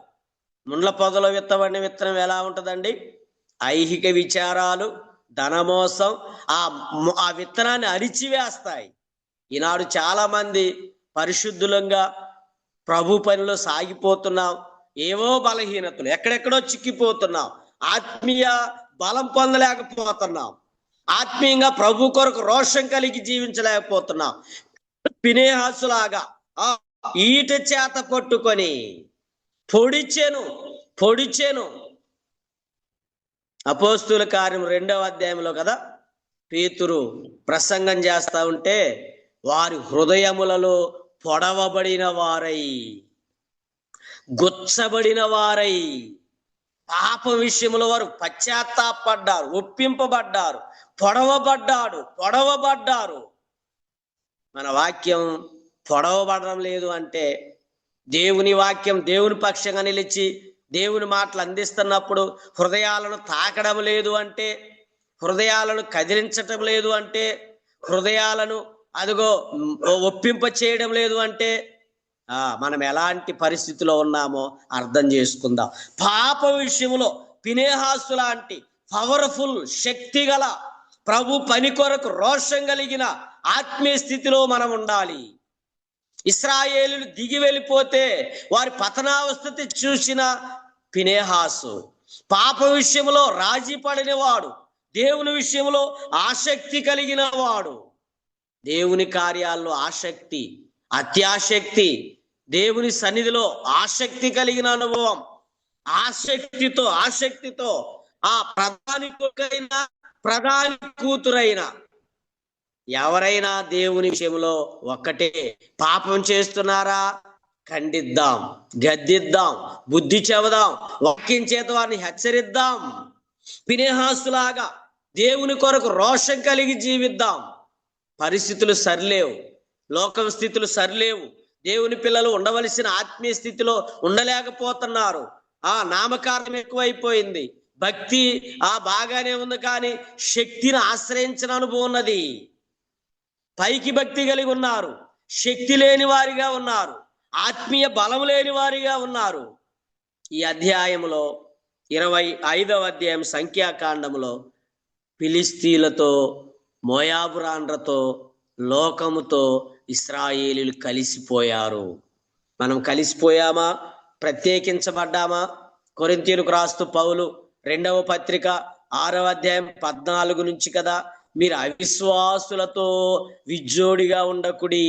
ముండ్ల పొదలో విత్తబడిన విత్తనం ఎలా ఉంటుందండి? ఐహిక విచారాలు, ధనమోసం ఆ విత్తనాన్ని అరిచివేస్తాయి. ఈనాడు చాలా మంది పరిశుద్ధులంగా ప్రభు పనిలో సాగిపోతున్నాం, ఏవో బలహీనతలు, ఎక్కడెక్కడో చిక్కిపోతున్నాం, ఆత్మీయ బలం పొందలేకపోతున్నాం, ఆత్మీయంగా ప్రభు కొరకు రోషం కలిగి జీవించలేకపోతున్నాం. ఫినెహాసులాగా ఈట చేత పట్టుకొని పొడిచెను. అపోస్తుల కార్యం 2వ అధ్యాయంలో కదా, పేతురు ప్రసంగం చేస్తా ఉంటే వారి హృదయములలో పొడవబడిన వారై, గుచ్చబడిన వారై, పాప విషయంలో వారు పశ్చాత్తాపడ్డారు, ఒప్పింపబడ్డారు, పొడవబడ్డారు. మన వాక్యం పొడవబడడం లేదు అంటే, దేవుని వాక్యం దేవుని పక్షంగా నిలిచి దేవుని మాటలు అందిస్తున్నప్పుడు హృదయాలను తాకడం లేదు అంటే, హృదయాలను కదిలించటం లేదు అంటే, హృదయాలను అదిగో ఒప్పింప చేయడం లేదు అంటే మనం ఎలాంటి పరిస్థితిలో ఉన్నామో అర్థం చేసుకుందాం. పాప విషయంలో ఫినెహాసు లాంటి పవర్ఫుల్, శక్తి గల, ప్రభు పని కొరకు రోషం కలిగిన ఆత్మీయ స్థితిలో మనం ఉండాలి. ఇశ్రాయేలులు దిగి వెళ్ళిపోతే వారి పతనావస్థ చూసిన ఫినెహాసు పాప విషయంలో రాజీ పడిన వాడు, దేవుని విషయంలో ఆసక్తి కలిగిన వాడు. దేవుని కార్యాల్లో ఆసక్తి, అత్యాసక్తి, దేవుని సన్నిధిలో ఆసక్తి కలిగిన అనుభవం, ఆసక్తితో ఆ ప్రధాని కొడుకైనా ప్రధాని కూతురైనా ఎవరైనా దేవుని విషయంలో ఒక్కటే, పాపం చేస్తున్నారా ఖండిద్దాం, గద్దిద్దాం, బుద్ధి చెబుదాం, వాక్యం చేత వారిని హెచ్చరిద్దాం. ఫినెహాసులాగా దేవుని కొరకు రోషం కలిగి జీవిద్దాం. పరిస్థితులు సరిలేవు, లోకం స్థితులు సరిలేవు. దేవుని పిల్లలు ఉండవలసిన ఆత్మీయ స్థితిలో ఉండలేకపోతున్నారు. నామకారం ఎక్కువైపోయింది. భక్తి బాగానే ఉంది, కానీ శక్తిని ఆశ్రయించిన అనుభవం ఉన్నది. పైకి భక్తి కలిగి ఉన్నారు, శక్తి లేని వారిగా ఉన్నారు, ఆత్మీయ బలం లేని వారిగా ఉన్నారు. ఈ అధ్యాయంలో 25వ అధ్యాయం సంఖ్యాకాండంలో ఫిలిస్తీన్లతో, మోయాబురాండ్రతో, లోకముతో ఇశ్రాయేలీలు కలిసిపోయారు. మనం కలిసిపోయామా? ప్రత్యేకించబడ్డామా? కొరింథీయులకు రాస్తూ పౌలు 2వ పత్రిక 6వ అధ్యాయం 14 నుంచి కదా, మీరు అవిశ్వాసులతో విజ్జోడిగా ఉండకుడి,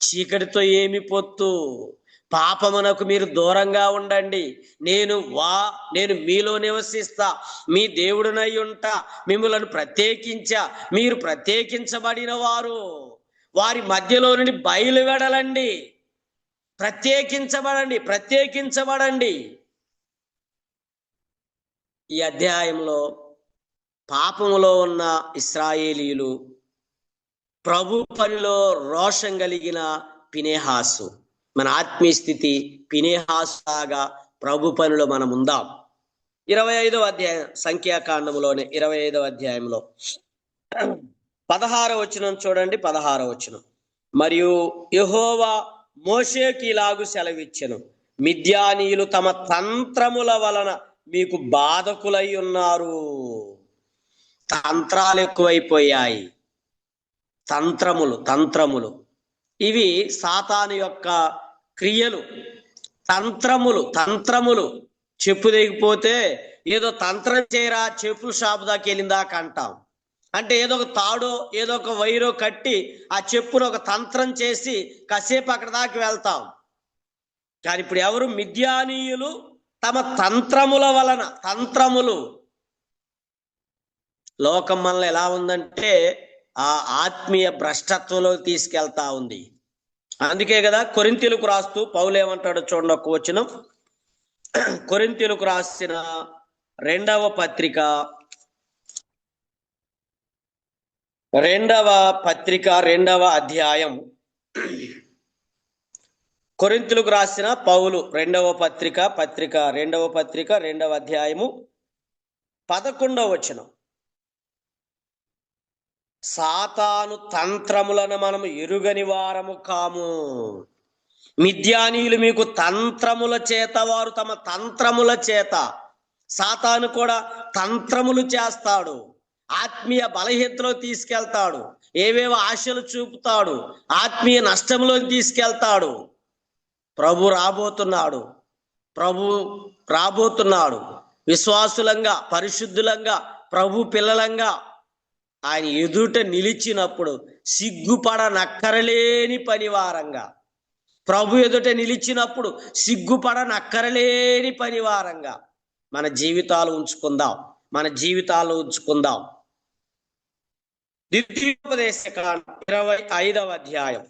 చీకటితో ఏమి పొత్తు, పాపమునకు మీరు దూరంగా ఉండండి, నేను మీలో నివసిస్తా, మీ దేవుడునై ఉంటా, మిమ్మలను ప్రత్యేకించా, మీరు ప్రత్యేకించబడిన వారు, వారి మధ్యలో నుండి బయలు వెడలండి, ప్రత్యేకించబడండి. ఈ అధ్యాయంలో పాపములో ఉన్న ఇశ్రాయేలీయులు, ప్రభు పనిలో రోషం కలిగిన ఫినెహాసు, మన ఆత్మీయ స్థితి ఫినెహాసు లాగా ప్రభు పనిలో మనం ఉందాం. 25వ అధ్యాయం సంఖ్యాకాండములోనే 25వ అధ్యాయంలో 16వ వచనం చూడండి. 16వ వచనం, మరియు యెహోవా మోషేకి ఇలాగు సెలవిచ్చెను, మిద్యానీయులు తమ తంత్రముల వలన మీకు బాధకులై ఉన్నారు. తంత్రాలు ఎక్కువైపోయాయి. తంత్రములు ఇవి సాతాను యొక్క క్రియలు. తంత్రములు చెప్పు దిగిపోతే ఏదో తంత్రం చేయరా, చెప్పుల షాపు దాకా వెళ్ళిందాక అంటాం. అంటే ఏదో ఒక తాడో ఏదో ఒక వైరో కట్టి ఆ చెప్పును ఒక తంత్రం చేసి కాసేపు అక్కడ దాకా వెళ్తాం. కానీ ఇప్పుడు ఎవరు? మిద్యానీయులు తమ తంత్రముల వలన. లోకం మనల్ని ఎలా ఉందంటే ఆ ఆత్మీయ భ్రష్టత్వంలో తీసుకెళ్తా ఉంది. అందుకే కదా కొరింథీయులకు రాస్తూ పౌలు ఏమంటాడో చూడండి, ఒక వచనం. కొరింథీయులకు రాసిన 2వ పత్రిక 2వ అధ్యాయం, కొరింథీయులకు రాసిన పౌలు 2వ పత్రిక 2వ అధ్యాయము 11వ వచనం. సాతాను తంత్రములను మనము ఎరుగని వారము కాము. మిద్యానీయులు మీకు తంత్రముల చేత, వారు తమ తంత్రముల చేత. సాతాను కూడా తంత్రములు చేస్తాడు, ఆత్మీయ బలహీనతలో తీసుకెళ్తాడు, ఏవేవో ఆశలు చూపుతాడు, ఆత్మీయ నష్టంలో తీసుకెళ్తాడు. ప్రభు రాబోతున్నాడు. విశ్వాసులంగా, పరిశుద్ధులంగా, ప్రభు పిల్లలంగా ఆయన ఎదుట నిలిచినప్పుడు సిగ్గుపడనక్కరలేని పనివారంగా, ప్రభు ఎదుట నిలిచినప్పుడు సిగ్గుపడనక్కరలేని పనివారంగా మన జీవితాలు ఉంచుకుందాం. ద్వితీయోపదేశకాండం 25వ అధ్యాయం.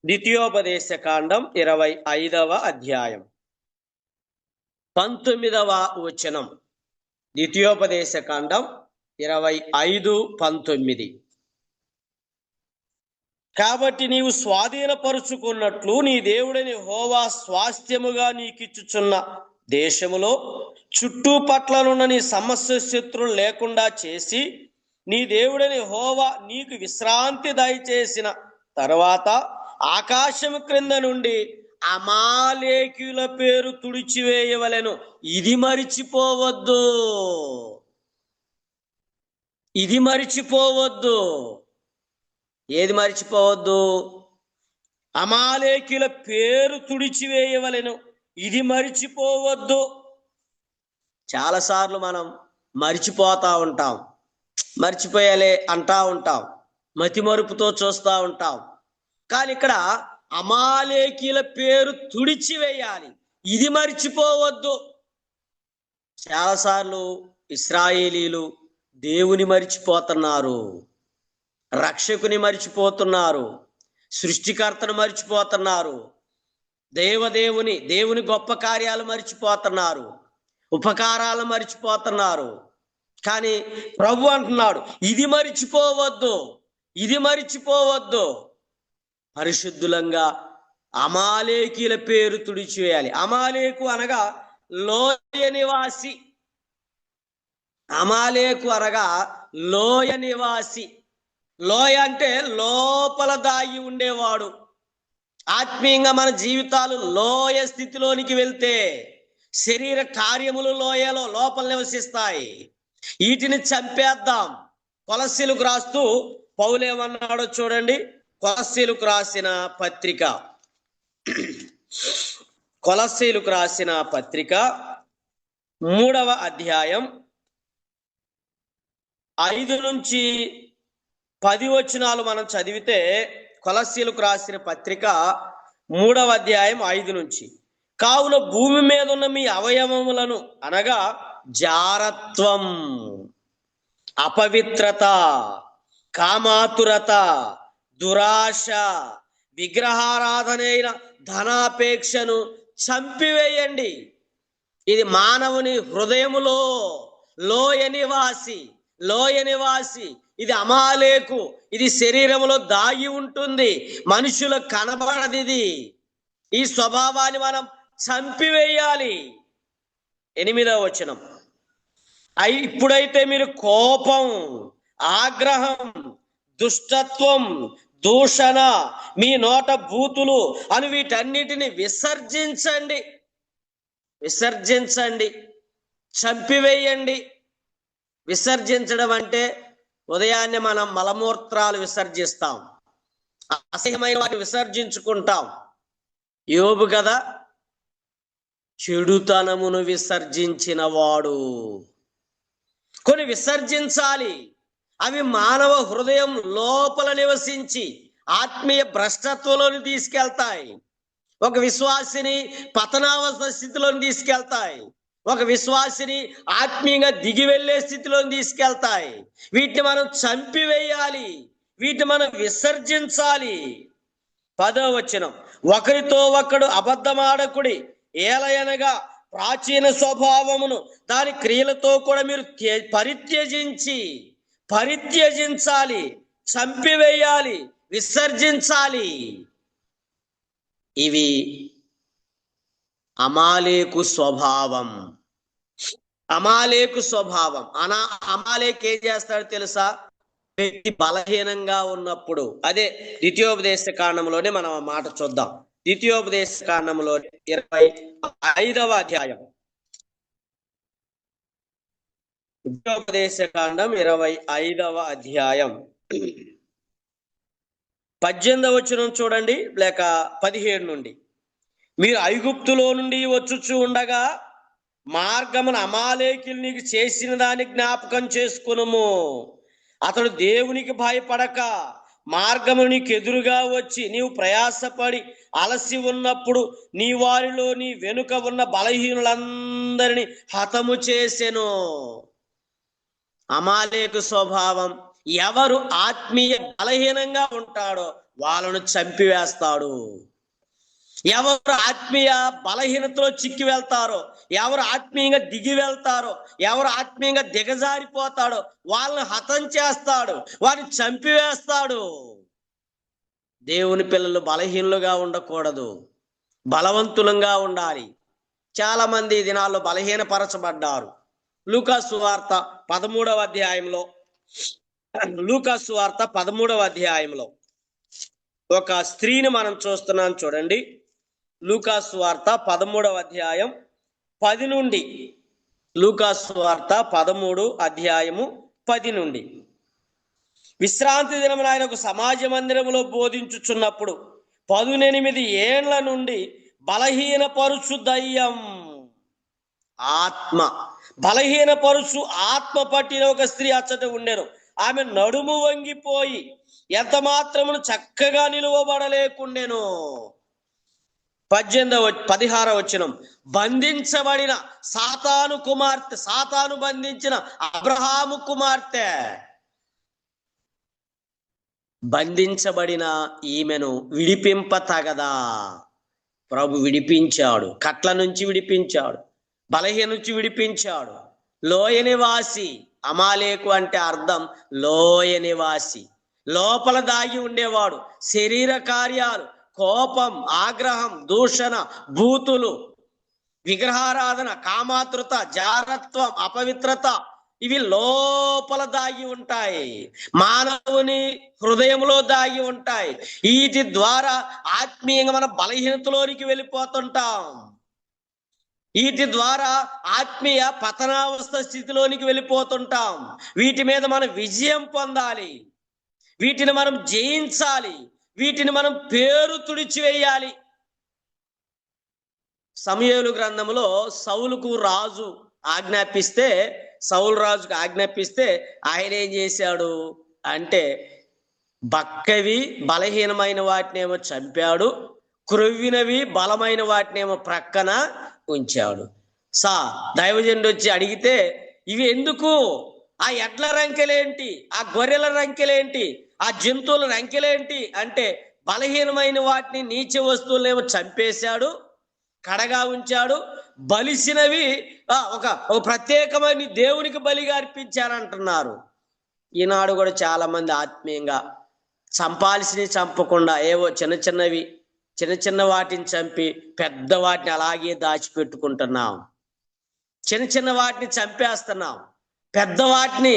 25వ అధ్యాయం 19వ వచనం. ద్వితీయోపదేశకాండం 25:19. కాబట్టి నీవు స్వాధీనపరుచుకున్నట్లు నీ దేవుడని యెహోవా స్వాస్థ్యముగా నీకిచ్చుచున్న దేశములో చుట్టుపట్లనున్న నీ సమస్య శత్రులు లేకుండా చేసి నీ దేవుడని యెహోవా నీకు విశ్రాంతి దయచేసిన తర్వాత ఆకాశము క్రింద నుండి అమాలేకీయుల పేరు తుడిచివేయవలెను. ఇది మరిచిపోవద్దు, ఇది మరిచిపోవద్దు. ఏది మరిచిపోవద్దు? అమాలేకీయుల పేరు తుడిచివేయవలెను, ఇది మరిచిపోవద్దు. చాలాసార్లు మనం మరిచిపోతా ఉంటాం, మర్చిపోయాలే అంటా ఉంటాం, మతిమరుపుతో చూస్తూ ఉంటాం. కానీ ఇక్కడ అమాలేకీయుల పేరు తుడిచివేయాలి, ఇది మర్చిపోవద్దు. చాలాసార్లు ఇశ్రాయేలీలు దేవుని మరిచిపోతున్నారు, రక్షకుని మరిచిపోతున్నారు, సృష్టికర్తను మరిచిపోతున్నారు, దేవుని గొప్ప కార్యాలు మరిచిపోతున్నారు, ఉపకారాలు మరిచిపోతున్నారు. కానీ ప్రభు అంటున్నాడు, ఇది మరిచిపోవద్దు, ఇది మరిచిపోవద్దు. పరిశుద్ధులంగా అమాలేకీయుల పేరు తుడిచివేయాలి. అమాలేకు అనగా లోయ నివాసి, అమాలేకు అనగా లోయ నివాసి. లోయ అంటే లోపల దాగి ఉండేవాడు. ఆత్మీయంగా మన జీవితాలు లోయ స్థితిలోనికి వెళ్తే శరీర కార్యములు లోపల నివసిస్తాయి. వీటిని చంపేద్దాం. కొలస్సీలకు రాస్తూ పౌలేమన్నాడో చూడండి. కొలస్సీలకు రాసిన పత్రిక, కొలస్సీలకు రాసిన పత్రిక 3వ అధ్యాయం 5 నుంచి 10 వచనాలు మనం చదివితే, కొలస్సీలకు రాసిన పత్రిక 3వ అధ్యాయం 5 నుంచి, కావున భూమి మీద ఉన్న మీ అవయవములను అనగా జారత్వం, అపవిత్రత, కామాతురత, దురాశ, విగ్రహారాధనైన ధనాపేక్షను చంపివేయండి. ఇది మానవుని హృదయములో లోయ నివాసి, లోయ నివాసి. ఇది అమాలేకు, ఇది శరీరములో దాగి ఉంటుంది, మనుషులకు కనబడది. ఇది ఈ స్వభావాన్ని మనం చంపివేయాలి. 8వ వచనం, ఇప్పుడైతే మీరు కోపం, ఆగ్రహం, దుష్టత్వం, దూషణ, మీ నోట బూతులు అని వీటన్నిటిని విసర్జించండి, విసర్జించండి, చంపివేయండి. విసర్జించడం అంటే ఉదయాన్నే మనం మలమూత్రాలు విసర్జిస్తాం, అసహ్యమైన వాటిని విసర్జించుకుంటాం. యోబు కదా, చెడుతనమును విసర్జించిన వాడు. కొన్ని విసర్జించాలి. అవి మానవ హృదయం లోపల నివసించి ఆత్మీయ భ్రష్టత్వంలోని తీసుకెళ్తాయి. ఒక విశ్వాసిని పతనావస్థ స్థితిలోని తీసుకెళ్తాయి, ఒక విశ్వాసిని ఆత్మీయంగా దిగి వెళ్ళే స్థితిలోని తీసుకెళ్తాయి. వీటిని మనం చంపివేయాలి, వీటిని మనం విసర్జించాలి. 10వ వచనం, ఒకరితో ఒకడు అబద్ధమాడకుడి, ఏలయనగా ప్రాచీన స్వభావమును దాని క్రియలతో కూడా మీరు పరిత్యజించాలి, చంపివేయాలి, విసర్జించాలి. ఇవి అమాలేకు స్వభావం, అమాలేకు స్వభావం. అమాలేకు ఏం చేస్తాడో తెలుసా? వ్యక్తి బలహీనంగా ఉన్నప్పుడు, అదే ద్వితీయోపదేశ కాండంలోనే మనం ఆ మాట చూద్దాం. ద్వితీయోపదేశ కాండంలో 25వ అధ్యాయం, ద్వితీయోపదేశ కాండం 25వ అధ్యాయం 18వ వచనం చూడండి, లేక 17 నుండి. మీరు ఐగుప్తులో నుండి వచ్చుచూ ఉండగా మార్గమున అమాలేకీయులు నీకు చేసిన దాన్ని జ్ఞాపకం చేసుకునుము. అతడు దేవునికి భయపడక మార్గము నీకు ఎదురుగా వచ్చి నీవు ప్రయాసపడి అలసి ఉన్నప్పుడు నీ వారిలో నీ వెనుక ఉన్న బలహీనులందరినీ హతము చేసెను. అమాలేకు స్వభావం, ఎవరు ఆత్మీయ బలహీనంగా ఉంటాడో వాళ్ళను చంపివేస్తాడు. ఎవరు ఆత్మీయ బలహీనతలో చిక్కి వెళ్తారో, ఎవరు ఆత్మీయంగా దిగి వెళ్తారో, ఎవరు ఆత్మీయంగా దిగజారిపోతాడో వాళ్ళని హతం చేస్తాడు, వారిని చంపివేస్తాడు. దేవుని పిల్లలు బలహీనులుగా ఉండకూడదు, బలవంతులంగా ఉండాలి. చాలా మంది ఈ దినాల్లో బలహీనపరచబడ్డారు. లూకాసు వార్త 13వ అధ్యాయంలో ఒక స్త్రీని మనం చూస్తున్నాం చూడండి. లూకాసు వార్త 13వ అధ్యాయం 10 నుండి, లూకాసు వార్త 13 నుండి. విశ్రాంతి దినమున ఆయన ఒక సమాజ మందిరములో బోధించుచున్నప్పుడు 18 ఏండ్ల నుండి బలహీనపరుచు దయ్యం, బలహీనపరుచు ఆత్మ పట్టిన ఒక స్త్రీ అచ్చట ఉండెను. ఆమె నడుము వంగిపోయి ఎంత మాత్రమును చక్కగా నిలువబడలేకుండెను. 16వ వచనం, బంధించబడిన సాతాను బంధించిన అబ్రహాము కుమార్తె, బంధించబడిన ఈమెను విడిపింప తగదా? ప్రభు విడిపించాడు, కట్ల నుంచి విడిపించాడు, బలహీన నుంచి విడిపించాడు. లోయ నివాసి, అమాలేకు అంటే అర్థం లోయ నివాసి, లోపల దాగి ఉండేవాడు. శరీర కార్యాలు, కోపం, ఆగ్రహం, దూషణ, బూతులు, విగ్రహారాధన, కామాతృత, జారత్వం, అపవిత్రత, ఇవి లోపల దాగి ఉంటాయి, మానవుని హృదయంలో దాగి ఉంటాయి. వీటి ద్వారా ఆత్మీయంగా మన బలహీనతలోనికి వెళ్ళిపోతుంటాం. వీటి ద్వారా ఆత్మీయ పతనావస్థ స్థితిలోనికి వెళ్ళిపోతుంటాం. వీటి మీద మనం విజయం పొందాలి, వీటిని మనం జయించాలి, వీటిని మనం పేరు తుడిచివేయాలి. సమూయేలు గ్రంథంలో సౌలుకు రాజు సౌలు రాజుకు ఆజ్ఞాపిస్తే ఆయన ఏం చేశాడు అంటే, బక్కవి బలహీనమైన వాటినేమో చంపాడు, క్రొవ్వినవి బలమైన వాటినేమో ప్రక్కన ఉంచాడు. దైవజనుడు వచ్చి అడిగితే, ఇవి ఎందుకు? ఆ ఎడ్ల రంకెలేంటి, ఆ గొర్రెల రంకెలేంటి, ఆ జంతువుల రంకెలేంటి అంటే, బలహీనమైన వాటిని, నీచ వస్తువులనేమో చంపేశాడు, కడగా ఉంచాడు. బలిసినవి ఒక ప్రత్యేకమైన దేవునికి బలిగా అర్పించారంటున్నారు. ఈనాడు కూడా చాలా మంది ఆత్మీయంగా చంపాల్సినవి చంపకుండా ఏవో చిన్న వాటిని చంపి పెద్ద వాటిని అలాగే దాచిపెట్టుకుంటున్నాం. చిన్న వాటిని చంపేస్తున్నాం, పెద్ద వాటిని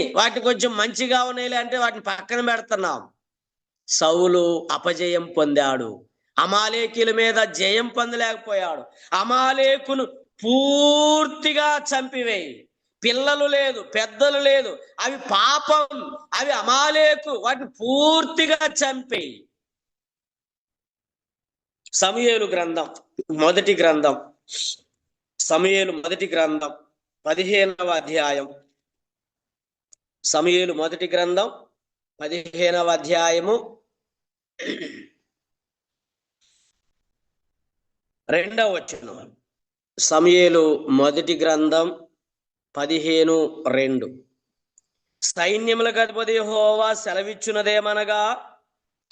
కొంచెం మంచిగా ఉన్నాయి అంటే వాటిని పక్కన పెడుతున్నాం. సౌలు అపజయం పొందాడు, అమాలేకీల మీద జయం పొందలేకపోయాడు. అమాలేకును పూర్తిగా చంపివేయి, పిల్లలు లేదు, పెద్దలు లేదు, అవి పాపం, అవి అమాలేకు, వాటిని పూర్తిగా చంపేయి. సమూయేలు మొదటి గ్రంథం 15వ అధ్యాయం. సమూయేలు మొదటి గ్రంథం 15వ అధ్యాయము 2వ వచనం. సమూయేలు మొదటి గ్రంథం 15:2. సైన్యములకు అధిపతి యెహోవా సెలవిచ్చున్నదేమనగా,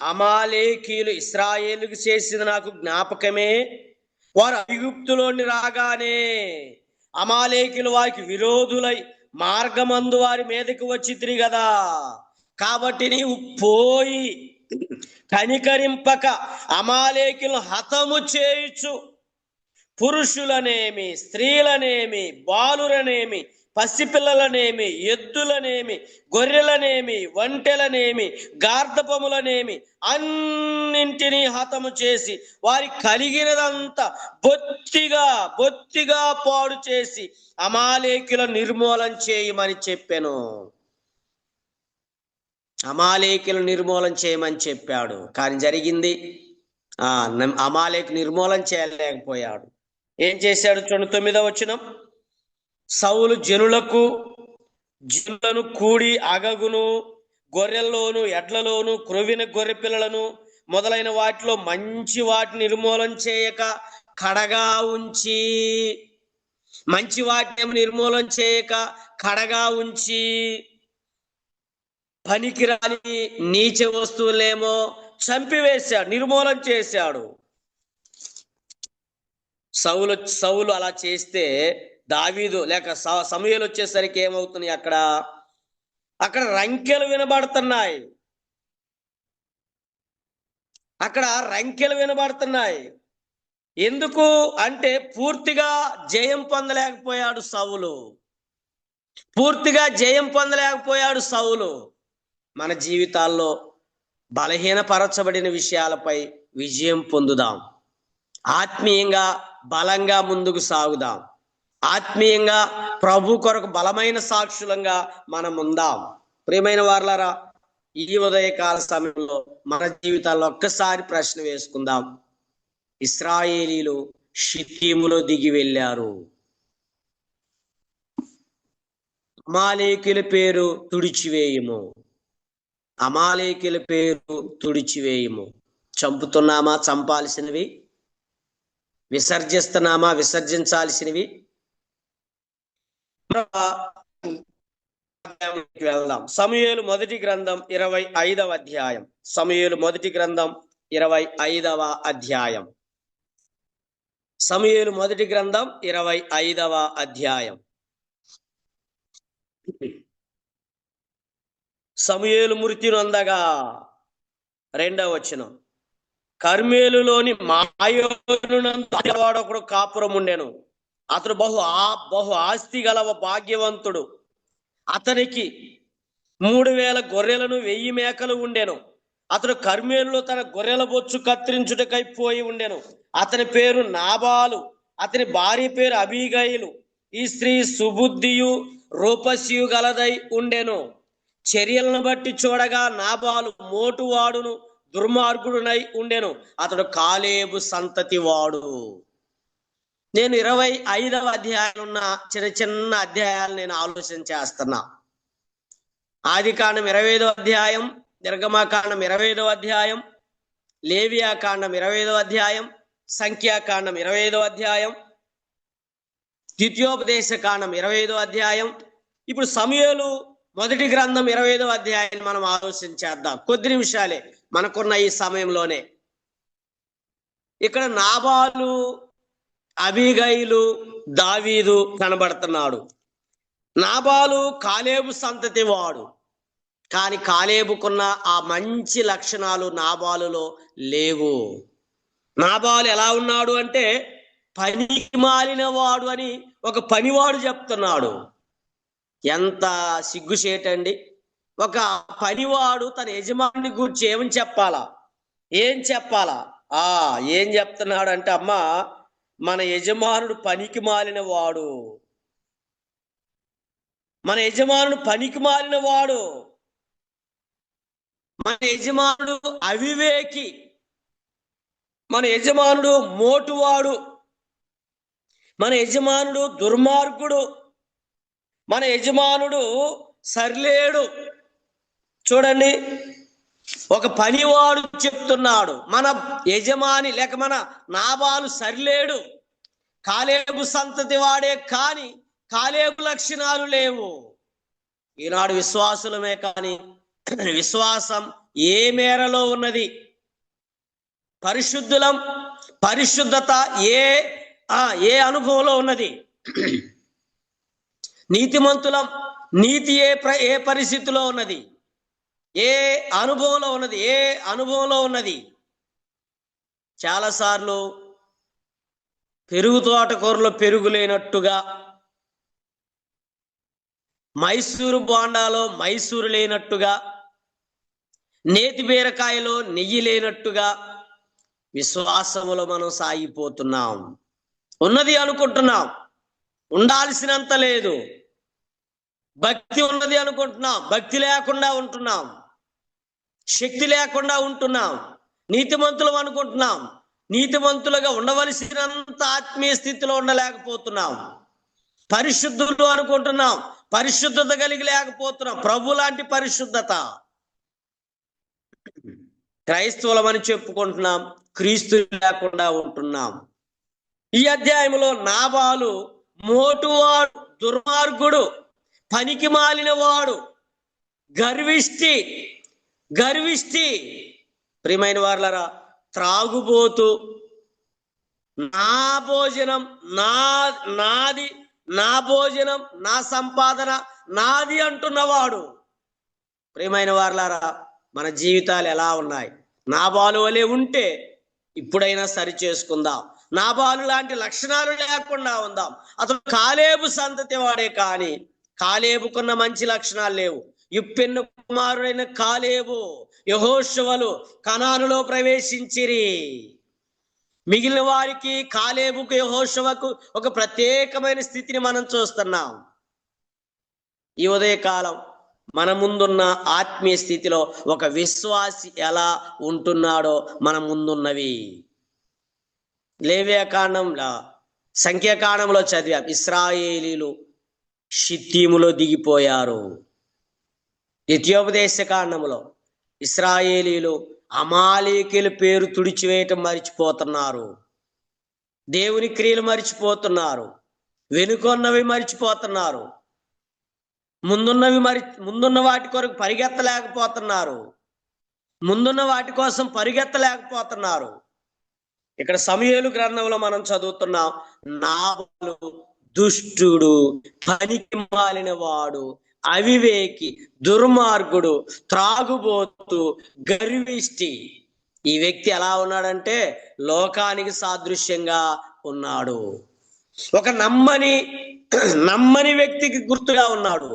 అమాలేకీయులు ఇశ్రాయేలుకు చేసింది నాకు జ్ఞాపకమే. వారు ఐగుప్తులోని రాగానే అమాలేకీయులు వారికి విరోధులై మార్గమందు వారి మీదకి వచ్చితిరి కదా. కాబట్టి నీవు పోయి కనికరింపక అమాలేకీయులను హతము చేయుచు, పురుషులనేమి, స్త్రీలనేమి, బాలురనేమి, పసిపిల్లలనేమి, ఎద్దులనేమి, గొర్రెలనేమి, ఒంటెలనేమి, గార్ధపములనేమి అన్నింటినీ హతము చేసి వారి కలిగినదంతా బొత్తిగా పాడు చేసి అమాలేకుల నిర్మూలన చేయమని చెప్పాను. అమాలేకుల నిర్మూలన చేయమని చెప్పాడు, కానీ జరిగింది అమాలేకు నిర్మూలన చేయలేకపోయాడు. ఏం చేశాడు? 9వ వచనం. సౌలు జనులను కూడి అగగును, గొర్రెల్లోను, ఎడ్లలోను, క్రొవ్విన గొర్రె పిల్లలను మొదలైన వాటిలో మంచి వాటిని నిర్మూలన చేయక కడగా ఉంచి, మంచి వాటిని నిర్మూలన చేయక కడగా ఉంచి, పనికిరాని నీచ వస్తువులేమో చంపివేశాడు, నిర్మూలన చేశాడు. సౌలు అలా చేస్తే దావీదు లేక సమూయేలు వచ్చేసరికి ఏమవుతున్నాయి? అక్కడ రంకెలు వినబడుతున్నాయి. అక్కడ రంకెలు వినబడుతున్నాయి. ఎందుకు అంటే పూర్తిగా జయం పొందలేకపోయాడు సౌలు. పూర్తిగా జయం పొందలేకపోయాడు సౌలు. మన జీవితాల్లో బలహీనపరచబడిన విషయాలపై విజయం పొందుదాం. ఆత్మీయంగా బలంగా ముందుకు సాగుదాం. ఆత్మీయంగా ప్రభు కొరకు బలమైన సాక్షులంగా మనం ఉందాం. ప్రియమైన వారలారా, ఈ ఉదయకాల సమయంలో మన జీవితాల్లో ఒక్కసారి ప్రశ్న వేసుకుందాం. ఇశ్రాయేలీలు షిత్తీములో దిగి వెళ్ళారు. అమాలేకుల పేరు తుడిచివేయము. అమాలేకుల పేరు తుడిచివేయము. చంపుతున్నామా? చంపాల్సినవి. విసర్జిస్తున్నామా? విసర్జించాల్సినవి. వెళ్దాం. సమూయేలు మొదటి గ్రంథం 25వ అధ్యాయం. సమూయేలు మొదటి గ్రంథం 25వ అధ్యాయం. సమూయేలు మొదటి గ్రంథం 25వ అధ్యాయం. సమూయేలు మృతి నొందగా 2వ వచనం. కర్మేలులోని మాయోనునందు వాడొకడు కాపురం ఉండెను. అతడు బహు ఆస్తి గలవ భాగ్యవంతుడు. అతనికి 3000 గొర్రెలను 1000 మేకలు ఉండెను. అతడు కర్మేలులో తన గొర్రెల బొచ్చు కత్తిరించుటకై పోయి ఉండెను. అతని పేరు నాబాలు. అతని భార్య పేరు అబీగయిలు. ఈ స్త్రీ సుబుద్ధియు రూపసియు గలదై ఉండెను. చర్యలను బట్టి చూడగా నాబాలు మోటువాడును దుర్మార్గుడునై ఉండెను. అతడు కాలేబు సంతతి వాడు. నేను 25వ అధ్యాయం ఉన్న చిన్న అధ్యాయాలు నేను ఆలోచన చేస్తున్నా. ఆదికాండం 25వ అధ్యాయం, నిర్గమకాండం 25వ అధ్యాయం, లేవియాకాండం 25వ అధ్యాయం, సంఖ్యాకాండం 25వ అధ్యాయం, ద్వితీయోపదేశ కాండం 25వ అధ్యాయం. ఇప్పుడు సమూయేలు మొదటి గ్రంథం 25వ అధ్యాయాన్ని మనం ఆలోచన చేద్దాం. కొద్ది నిమిషాలే మనకున్న ఈ సమయంలోనే. ఇక్కడ నాబాలు, అబీగయిలు, దావీదు కనబడుతున్నాడు. నాబాలు కాలేబు సంతతి వాడు. కానీ కాలేబుకున్న ఆ మంచి లక్షణాలు నాబాలులో లేవు. నాబాలు ఎలా ఉన్నాడు అంటే పనికి మాలిన వాడు అని ఒక పనివాడు చెప్తున్నాడు. ఎంత సిగ్గుచేటండి! ఒక పనివాడు తన యజమాని గురించి ఏమని చెప్పాలా? ఏం చెప్పాలా? ఏం చెప్తున్నాడు అంటే, అమ్మా, మన యజమానుడు పనికి మాలిన వాడు. మన యజమానుడు పనికి మాలిన వాడు. మన యజమానుడు అవివేకి. మన యజమానుడు మోటువాడు. మన యజమానుడు దుర్మార్గుడు. మన యజమానుడు సరిలేడు. చూడండి, ఒక పనివాడు చెప్తున్నాడు మన యజమాని లేక మన నాబాలు సరిలేడు. కాలేబు సంతతి వాడే, కానీ కాలేబు లక్షణాలు లేవు. ఈనాడు విశ్వాసులమే, కానీ విశ్వాసం ఏ మేరలో ఉన్నది? పరిశుద్ధత ఏ అనుభవంలో ఉన్నది? నీతిమంతులం, నీతి ఏ పరిస్థితిలో ఉన్నది? ఏ అనుభవంలో ఉన్నది? ఏ అనుభవంలో ఉన్నది? చాలాసార్లు పెరుగు తోటకూరలో పెరుగు లేనట్టుగా, మైసూరు బోండాలో మైసూరు లేనట్టుగా, నేతి బీరకాయలో నెయ్యి లేనట్టుగా విశ్వాసములో మనం సాగిపోతున్నాం. ఉన్నది అనుకుంటున్నాం, ఉండాల్సినంత లేదు. భక్తి ఉన్నది అనుకుంటున్నాం, భక్తి లేకుండా ఉంటున్నాం. శక్తి లేకుండా ఉంటున్నాం. నీతిమంతులం అనుకుంటున్నాం, నీతిమంతులుగా ఉండవలసినంత ఆత్మీయ స్థితిలో ఉండలేకపోతున్నాం. పరిశుద్ధులు అనుకుంటున్నాం, పరిశుద్ధత కలిగి లేకపోతున్నాం. ప్రభు లాంటి పరిశుద్ధత. క్రైస్తవులమని చెప్పుకుంటున్నాం, క్రీస్తు లేకుండా ఉంటున్నాం. ఈ అధ్యాయంలో నాబాలు మోటువాడు, దుర్మార్గుడు, పనికి మాలిన వాడు, గర్విష్టి. ప్రియమైన వారలారా, త్రాగుబోతు, నా భోజనం నాది, నా భోజనం నా సంపాదన నాది అంటున్నవాడు. ప్రియమైన వారలారా, మన జీవితాలు ఎలా ఉన్నాయి? నాబాలు వలె ఉంటే ఇప్పుడైనా సరి చేసుకుందాం. నాబాలు లాంటి లక్షణాలు లేకుండా ఉందాం. అతను కాలేబు సంతతి వాడే, కానీ కాలేబుకున్న మంచి లక్షణాలు లేవు. యిప్పెను కుమారుడైన కాలేబు, యెహోషువలు కనానులో ప్రవేశించిరి. మిగిలిన వారికి కాలేబుకు, యెహోషువకు ఒక ప్రత్యేకమైన స్థితిని మనం చూస్తున్నాం. ఈ ఉదయకాలం మన ముందున్న ఆత్మీయ స్థితిలో ఒక విశ్వాసి ఎలా ఉంటున్నాడో మన ముందున్నవి. లేవ్యకాండంలో, సంఖ్యాకాండంలో చదివాం. ఇశ్రాయేలీలు షిత్తీములో దిగిపోయారు. ద్వితీయోపదేశ కాండంలో ఇశ్రాయేలీలు అమాలేకీల పేరు తుడిచివేయటం మరిచిపోతున్నారు. దేవుని క్రియలు మరిచిపోతున్నారు. వెనుకొన్నవి మరిచిపోతున్నారు. ముందున్న వాటి కొరకు పరిగెత్తలేకపోతున్నారు. ముందున్న వాటి కోసం పరిగెత్తలేకపోతున్నారు. ఇక్కడ సమూయేలు గ్రంథంలో మనం చదువుతున్నాం, నాబాలు దుష్టుడు, పనికి మాలిన వాడు, అవివేకి, దుర్మార్గుడు, త్రాగుబోతు, గర్విష్టి. ఈ వ్యక్తి ఎలా ఉన్నాడంటే లోకానికి సాదృశ్యంగా ఉన్నాడు. ఒక నమ్మని వ్యక్తికి గుర్తుగా ఉన్నాడు.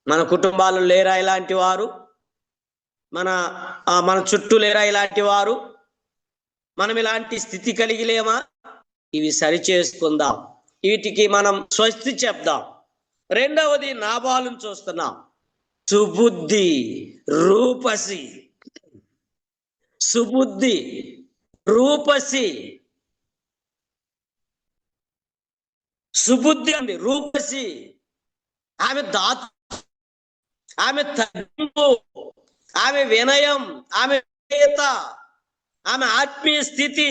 మన కుటుంబాలు లేరా ఇలాంటి వారు? మన చుట్టూ లేరా ఇలాంటి వారు? మనం ఇలాంటి స్థితి కలిగి లేమా? ఇవి సరి చేసుకుందాం. వీటికి మనం స్వస్తి చెప్దాం. రెండవది, నాబాలును చూస్తున్నాం. సుబుద్ధి, రూపసి. సుబుద్ధి, రూపసి. సుబుద్ధి అండి, రూపసి. ఆమె దాత, ఆమె తగ్గింపు, ఆమె వినయం, ఆమె విధేయత, ఆమె ఆత్మీయ స్థితి,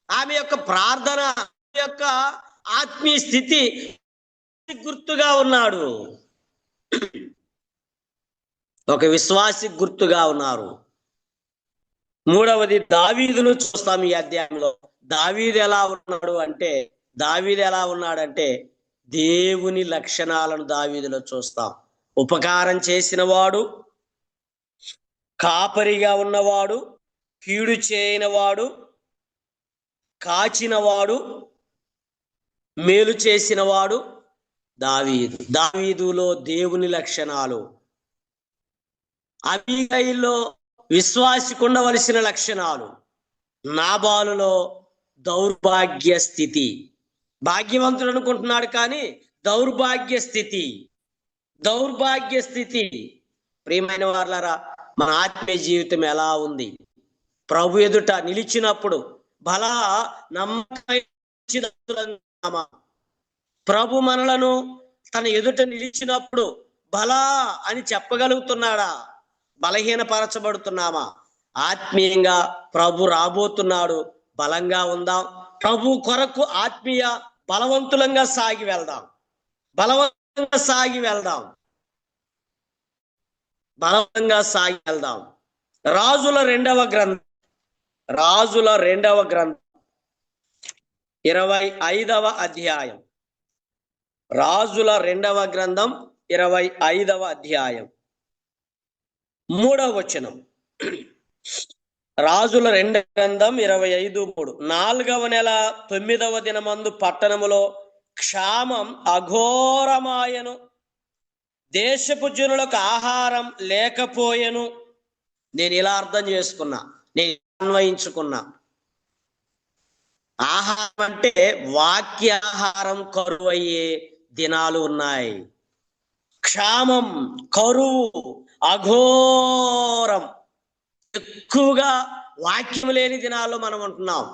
ఆమె యొక్క ప్రార్థన, ఆమె యొక్క ఆత్మీయ స్థితి గుర్తుగా ఉన్నాడు. ఒక విశ్వాసి గుర్తుగా ఉన్నారు. మూడవది, దావీదును చూస్తాం ఈ అధ్యాయంలో. దావీదు ఎలా ఉన్నాడంటే దేవుని లక్షణాలను దావీదులో చూస్తాం. ఉపకారం చేసిన వాడు, కాపరిగా ఉన్నవాడు, కీడు చేయనివాడు, కాచినవాడు, మేలు చేసినవాడు దావీదు. దావీదులో దేవుని లక్షణాలు. అబీగయిలో విశ్వాసికి ఉండవలసిన లక్షణాలు. నాబాలులో దౌర్భాగ్య స్థితి. భాగ్యవంతుడు అనుకుంటున్నాడు కానీ దౌర్భాగ్య స్థితి. ప్రియమైన వారలారా, మన ఆత్మీయ జీవితం ఎలా ఉంది? ప్రభు ఎదుట నిలిచినప్పుడు బలా నమ్మకం, ప్రభు మనలను తన ఎదుట నిలిచినప్పుడు బలా అని చెప్పగలుగుతున్నాడా? బలహీనపరచబడుతున్నామా? ఆత్మీయంగా ప్రభు రాబోతున్నాడు, బలంగా ఉందాం. ప్రభు కొరకు ఆత్మీయ బలవంతులంగా సాగి వెళ్దాం. బలవంతంగా సాగి వెళ్దాం. రాజుల రెండవ గ్రంథం 25వ అధ్యాయం. రాజుల రెండవ గ్రంథం 25వ అధ్యాయం 3వ వచనం. రాజుల రెండవ గ్రంథం 25:3. 4వ నెల 9వ దినమందు పట్టణములో క్షామం అఘోరమాయను, దేశపు జనులకు ఆహారం లేకపోయెను. నేను ఇలా అర్థం చేసుకున్నా, నేను అన్వయించుకున్నా. ఆహారం అంటే వాక్య ఆహారం కరువు అయ్యే దినాలు ఉన్నాయి. క్షామం, కరువు, అఘోరం, ఎక్కువగా వాక్యం లేని దినాల్లో మనం ఉంటున్నాం.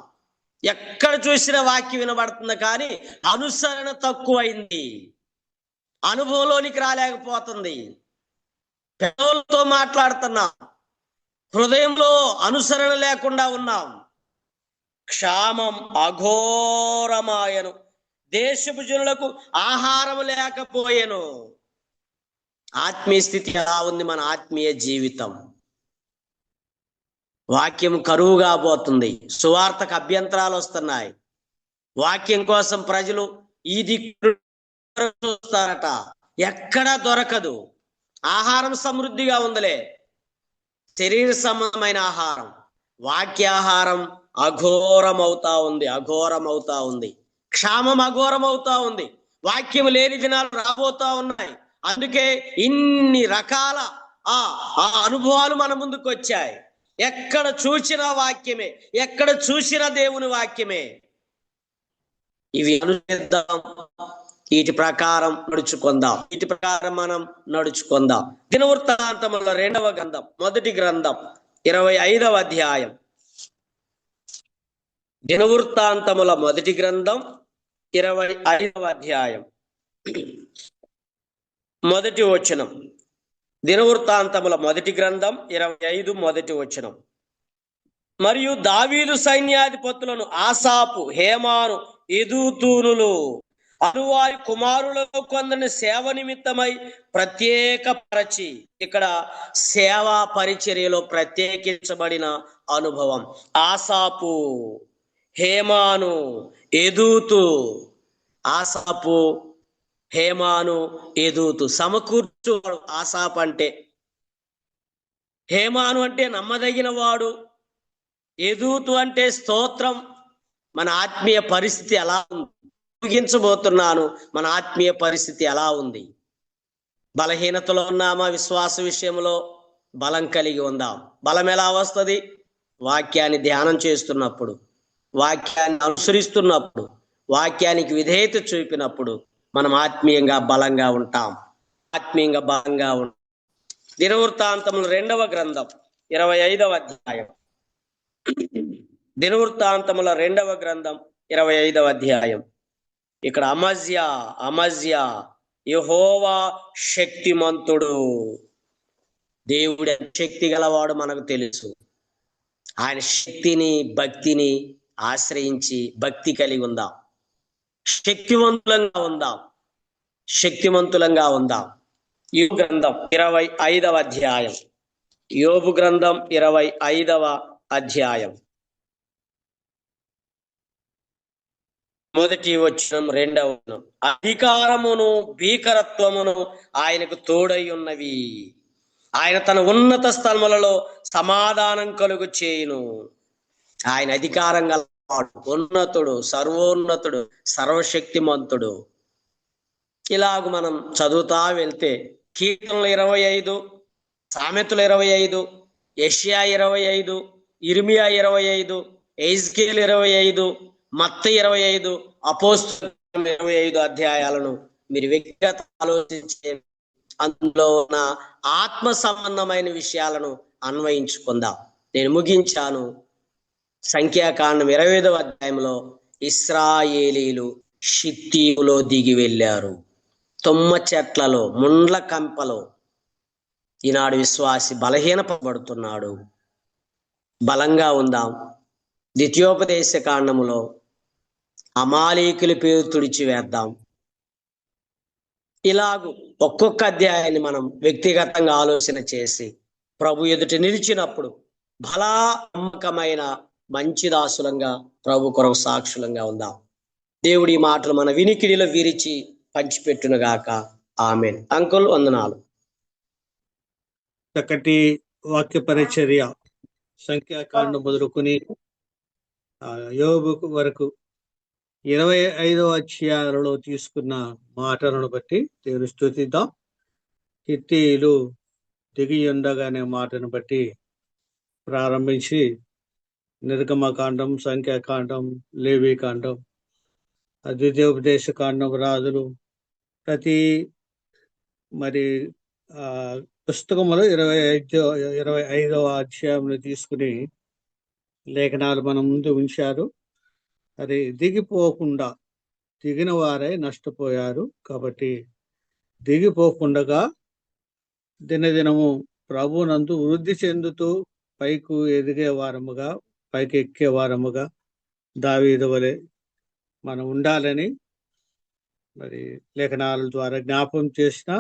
ఎక్కడ చూసినా వాక్యం వినబడుతుంది కానీ అనుసరణ తక్కువైంది. అనుభవంలోనికి రాలేకపోతుంది. పెదవులతో మాట్లాడుతున్నాం, హృదయంలో అనుసరణ లేకుండా ఉన్నాం. క్షామం అఘోరమాయను, దేశపు జనులకు ఆహారం లేకపోయెను. ఆత్మీయ స్థితి ఎలా ఉంది? మన ఆత్మీయ జీవితం. వాక్యం కరువుగా పోతుంది. సువార్తకు అభ్యంతరాలు వస్తున్నాయి. వాక్యం కోసం ప్రజలు ఈ దిక్కు చూస్తారట, ఎక్కడా దొరకదు. ఆహారం సమృద్ధిగా ఉందిలే, శరీర సంబంధమైన ఆహారం, వాక్యాహారం అఘోరమవుతా ఉంది, అఘోరమవుతా ఉంది. క్షామం అఘోరమవుతా ఉంది. వాక్యం లేని దినాలు రాబోతా ఉన్నాయి. అందుకే ఇన్ని రకాల ఆ అనుభవాలు మన ముందుకు వచ్చాయి. ఎక్కడ చూసిన వాక్యమే, ఎక్కడ చూసిన దేవుని వాక్యమే. ఇవి అనుసరిద్దాం, వీటి ప్రకారం నడుచుకుందాం, వీటి ప్రకారం మనం నడుచుకుందాం. దినవృత్తాంతముల 2వ గ్రంథం, మొదటి గ్రంథం 25వ అధ్యాయం. దినవృత్తాంతముల మొదటి గ్రంథం 25వ అధ్యాయం మొదటి వచనం. దినవృత్తాంతముల మొదటి గ్రంథం 25 మొదటి వచనం. మరియు దావీదు సైన్యాధిపతులను ఆసాపు, హేమాను, యెదూతూనులు అనువారి కుమారులలో కొందరిని సేవ నిమిత్తమై ప్రత్యేకపరచి, ఇక్కడ సేవా పరిచర్యలో ప్రత్యేకించబడిన అనుభవం. ఆసాపు, హేమాను, యెదూతు. ఆసాపు, హేమాను, యెదూతు సమకూర్చువాడు ఆసాపు అంటే. హేమాను అంటే నమ్మదగిన వాడు. యెదూతు అంటే స్తోత్రం. మన ఆత్మీయ పరిస్థితి ఎలా ఉంది? ముగించబోతున్నాను. మన ఆత్మీయ పరిస్థితి ఎలా ఉంది? బలహీనతలో ఉన్నామా? విశ్వాస విషయంలో బలం కలిగి ఉందాం. బలం ఎలా వస్తుంది? వాక్యాన్ని ధ్యానం చేస్తున్నప్పుడు, వాక్యాన్ని అనుసరిస్తున్నప్పుడు, వాక్యానికి విధేయత చూపినప్పుడు మనం ఆత్మీయంగా బలంగా ఉంటాం. ఆత్మీయంగా బలంగా ఉంటాం. దినవృత్తాంతముల 2వ గ్రంథం 25వ అధ్యాయం. దినవృత్తాంతముల 2వ గ్రంథం 25వ అధ్యాయం. ఇక్కడ అమజ్యా యెహోవా శక్తిమంతుడు. దేవుడి శక్తి గలవాడు మనకు తెలుసు. ఆయన శక్తిని, భక్తిని ఆశ్రయించి భక్తి కలిగి ఉందాం. శక్తివంతులంగా ఉందాం, శక్తివంతులంగా ఉందాం. యోబు గ్రంథం 25వ అధ్యాయం. యోబు గ్రంథం 25వ అధ్యాయం మొదటి వచనం, 2వ వచనం. అధికారమును భీకరత్వమును ఆయనకు తోడై ఉన్నవి. ఆయన తన ఉన్నత స్థలములలో సమాధానం కలుగు చేయును. ఆయన అధికారం గలవాడు, ఉన్నతుడు, సర్వోన్నతుడు, సర్వశక్తిమంతుడు. ఇలాగ మనం చదువుతా వెళ్తే కీర్తనలు 25, సామెతలు 25, యెషయా 25, ఇర్మియా 25, ఎజ్కేలు 25, మత్తయి 25, అపోస్తలుల 25 అధ్యాయాలను మీరు వ్యక్తిగత ఆలోచించే అందులో ఉన్న ఆత్మ సంబంధమైన విషయాలను అన్వయించుకుందాం. నేను ముగించాను. సంఖ్యాకాండం 25వ అధ్యాయంలో ఇశ్రాయేలీలు షిత్తీములో దిగి వెళ్ళారు. తుమ్మ చెట్లలో, ముండ్ల కంపలో. ఈనాడు విశ్వాసి బలహీనపడుతున్నాడు. బలంగా ఉందాం. ద్వితీయోపదేశ కాండములో అమాలేకుల పేరు తుడిచివేద్దాం. ఇలాగూ ఒక్కొక్క అధ్యాయాన్ని మనం వ్యక్తిగతంగా ఆలోచన చేసి ప్రభు ఎదుట నిలిచినప్పుడు బలా నమ్మకమైన మంచి దాసులంగా ప్రభు కొరకు సాక్షులంగా ఉందాం. దేవుడి మాటలు మన వినికిడిలో విరిచి పంచిపెట్టునుగాక. ఆమేన్. అంకుల్, వందనాలు. చక్కటి వాక్య పరిచర్య సంఖ్యాకాండం మొదలుకొని యోబు వరకు 25వ అధ్యాయాలలో తీసుకున్న మాటలను బట్టి దేవుని స్తుతిద్దాం. హిత్తీయులు దిగి ఉండగానే మాటను బట్టి ప్రారంభించి నిర్గమకాండం, సంఖ్యాకాండం, లేవీకాండం, ద్వితీయోపదేశ కాండం, రాజులు, ప్రతి మరి పుస్తకములో 25వ అధ్యాయంలో తీసుకుని లేఖనాలు మన ముందు ఉంచారు. అది దిగిపోకుండా, దిగిన వారై నష్టపోయారు. కాబట్టి దిగిపోకుండా దినదినము ప్రభునందు వృద్ధి చెందుతూ పైకి ఎదిగే వారముగా, పైకి ఎక్కే వారముగా దావీదు వలె మనం ఉండాలని మరి లేఖనాల ద్వారా జ్ఞాపకం చేసిన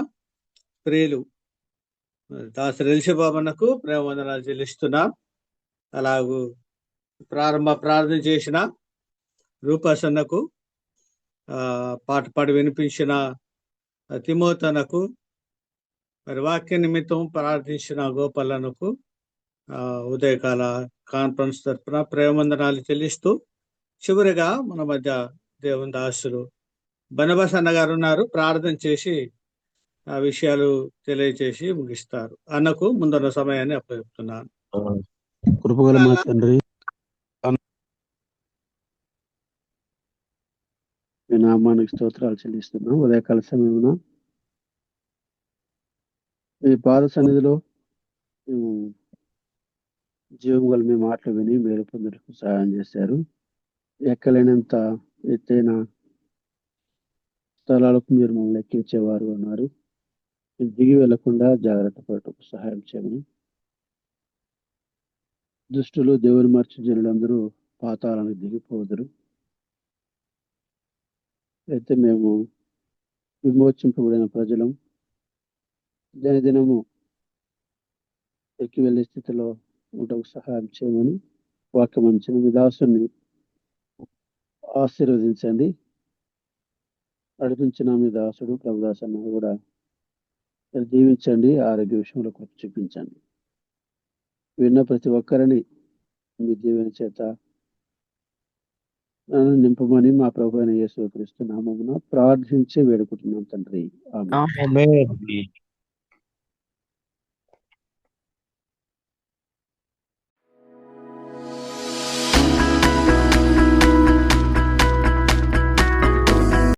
ప్రియులు దాసరి ఎలిషబాబన్నకు ప్రేమ వందనాలు చెల్లిస్తున్నాం. అలాగూ ప్రారంభ ప్రార్థన చేసిన రూపసన్నకు, పాట పాడి వినిపించిన తిమోతనకు, మరి వాక్య నిమిత్తం ప్రార్థించిన గోపాలనకు, ఉదయకాల కాన్ఫరెన్స్ తరఫున ప్రేమవందనాలు చెల్లిస్తూ చివరిగా మన మధ్య దేవుని దాసులు బనబస్ అన్నగారు ఉన్నారు. ప్రార్థన చేసి ఆ విషయాలు తెలియజేసి ముగిస్తారు. అన్నకు ముందున్న సమయాన్ని అప్పచెప్తున్నాను. కృపగల మా తండ్రి, మీ నామానికి స్తోత్రాలు చెల్లిస్తున్నాం. ఉదయకాల సమయమున మీ పాద సన్నిధిలో మేము జీవం గల మీ మాటలు విని మేలు పొందుటకు సహాయం చేశారు. ఎక్కలేనంత ఎత్తైన స్థలాలకు మీరు మమ్మల్ని ఎక్కించేవారు అన్నారు. మీరు దిగి వెళ్లకుండా జాగ్రత్త పడటకు సహాయం చేయమని, దుష్టులు దేవుని మర్చి జనులందరూ పాతాళానికి దిగిపోదురు. అయితే మేము విమోచింపబడిన ప్రజలం దినదినము ఎక్కి వెళ్ళే స్థితిలో ఉండకు సహాయం చేయమని వాక్యం అంచిన మీ దాసుని ఆశీర్వదించండి. నడిపించిన మీ దాసుడు ప్రభుదాస్ అన్న కూడా దీవించండి. ఆరోగ్య విషయంలో కృప చూపించండి. విన్న ప్రతి ఒక్కరిని మీ దీవెన చేత నన్ను నింపమని మా ప్రభు అయిన యేసు క్రీస్తు నామమున ప్రార్థించి వేడుకుంటున్నాం తండ్రి. ఆమేన్.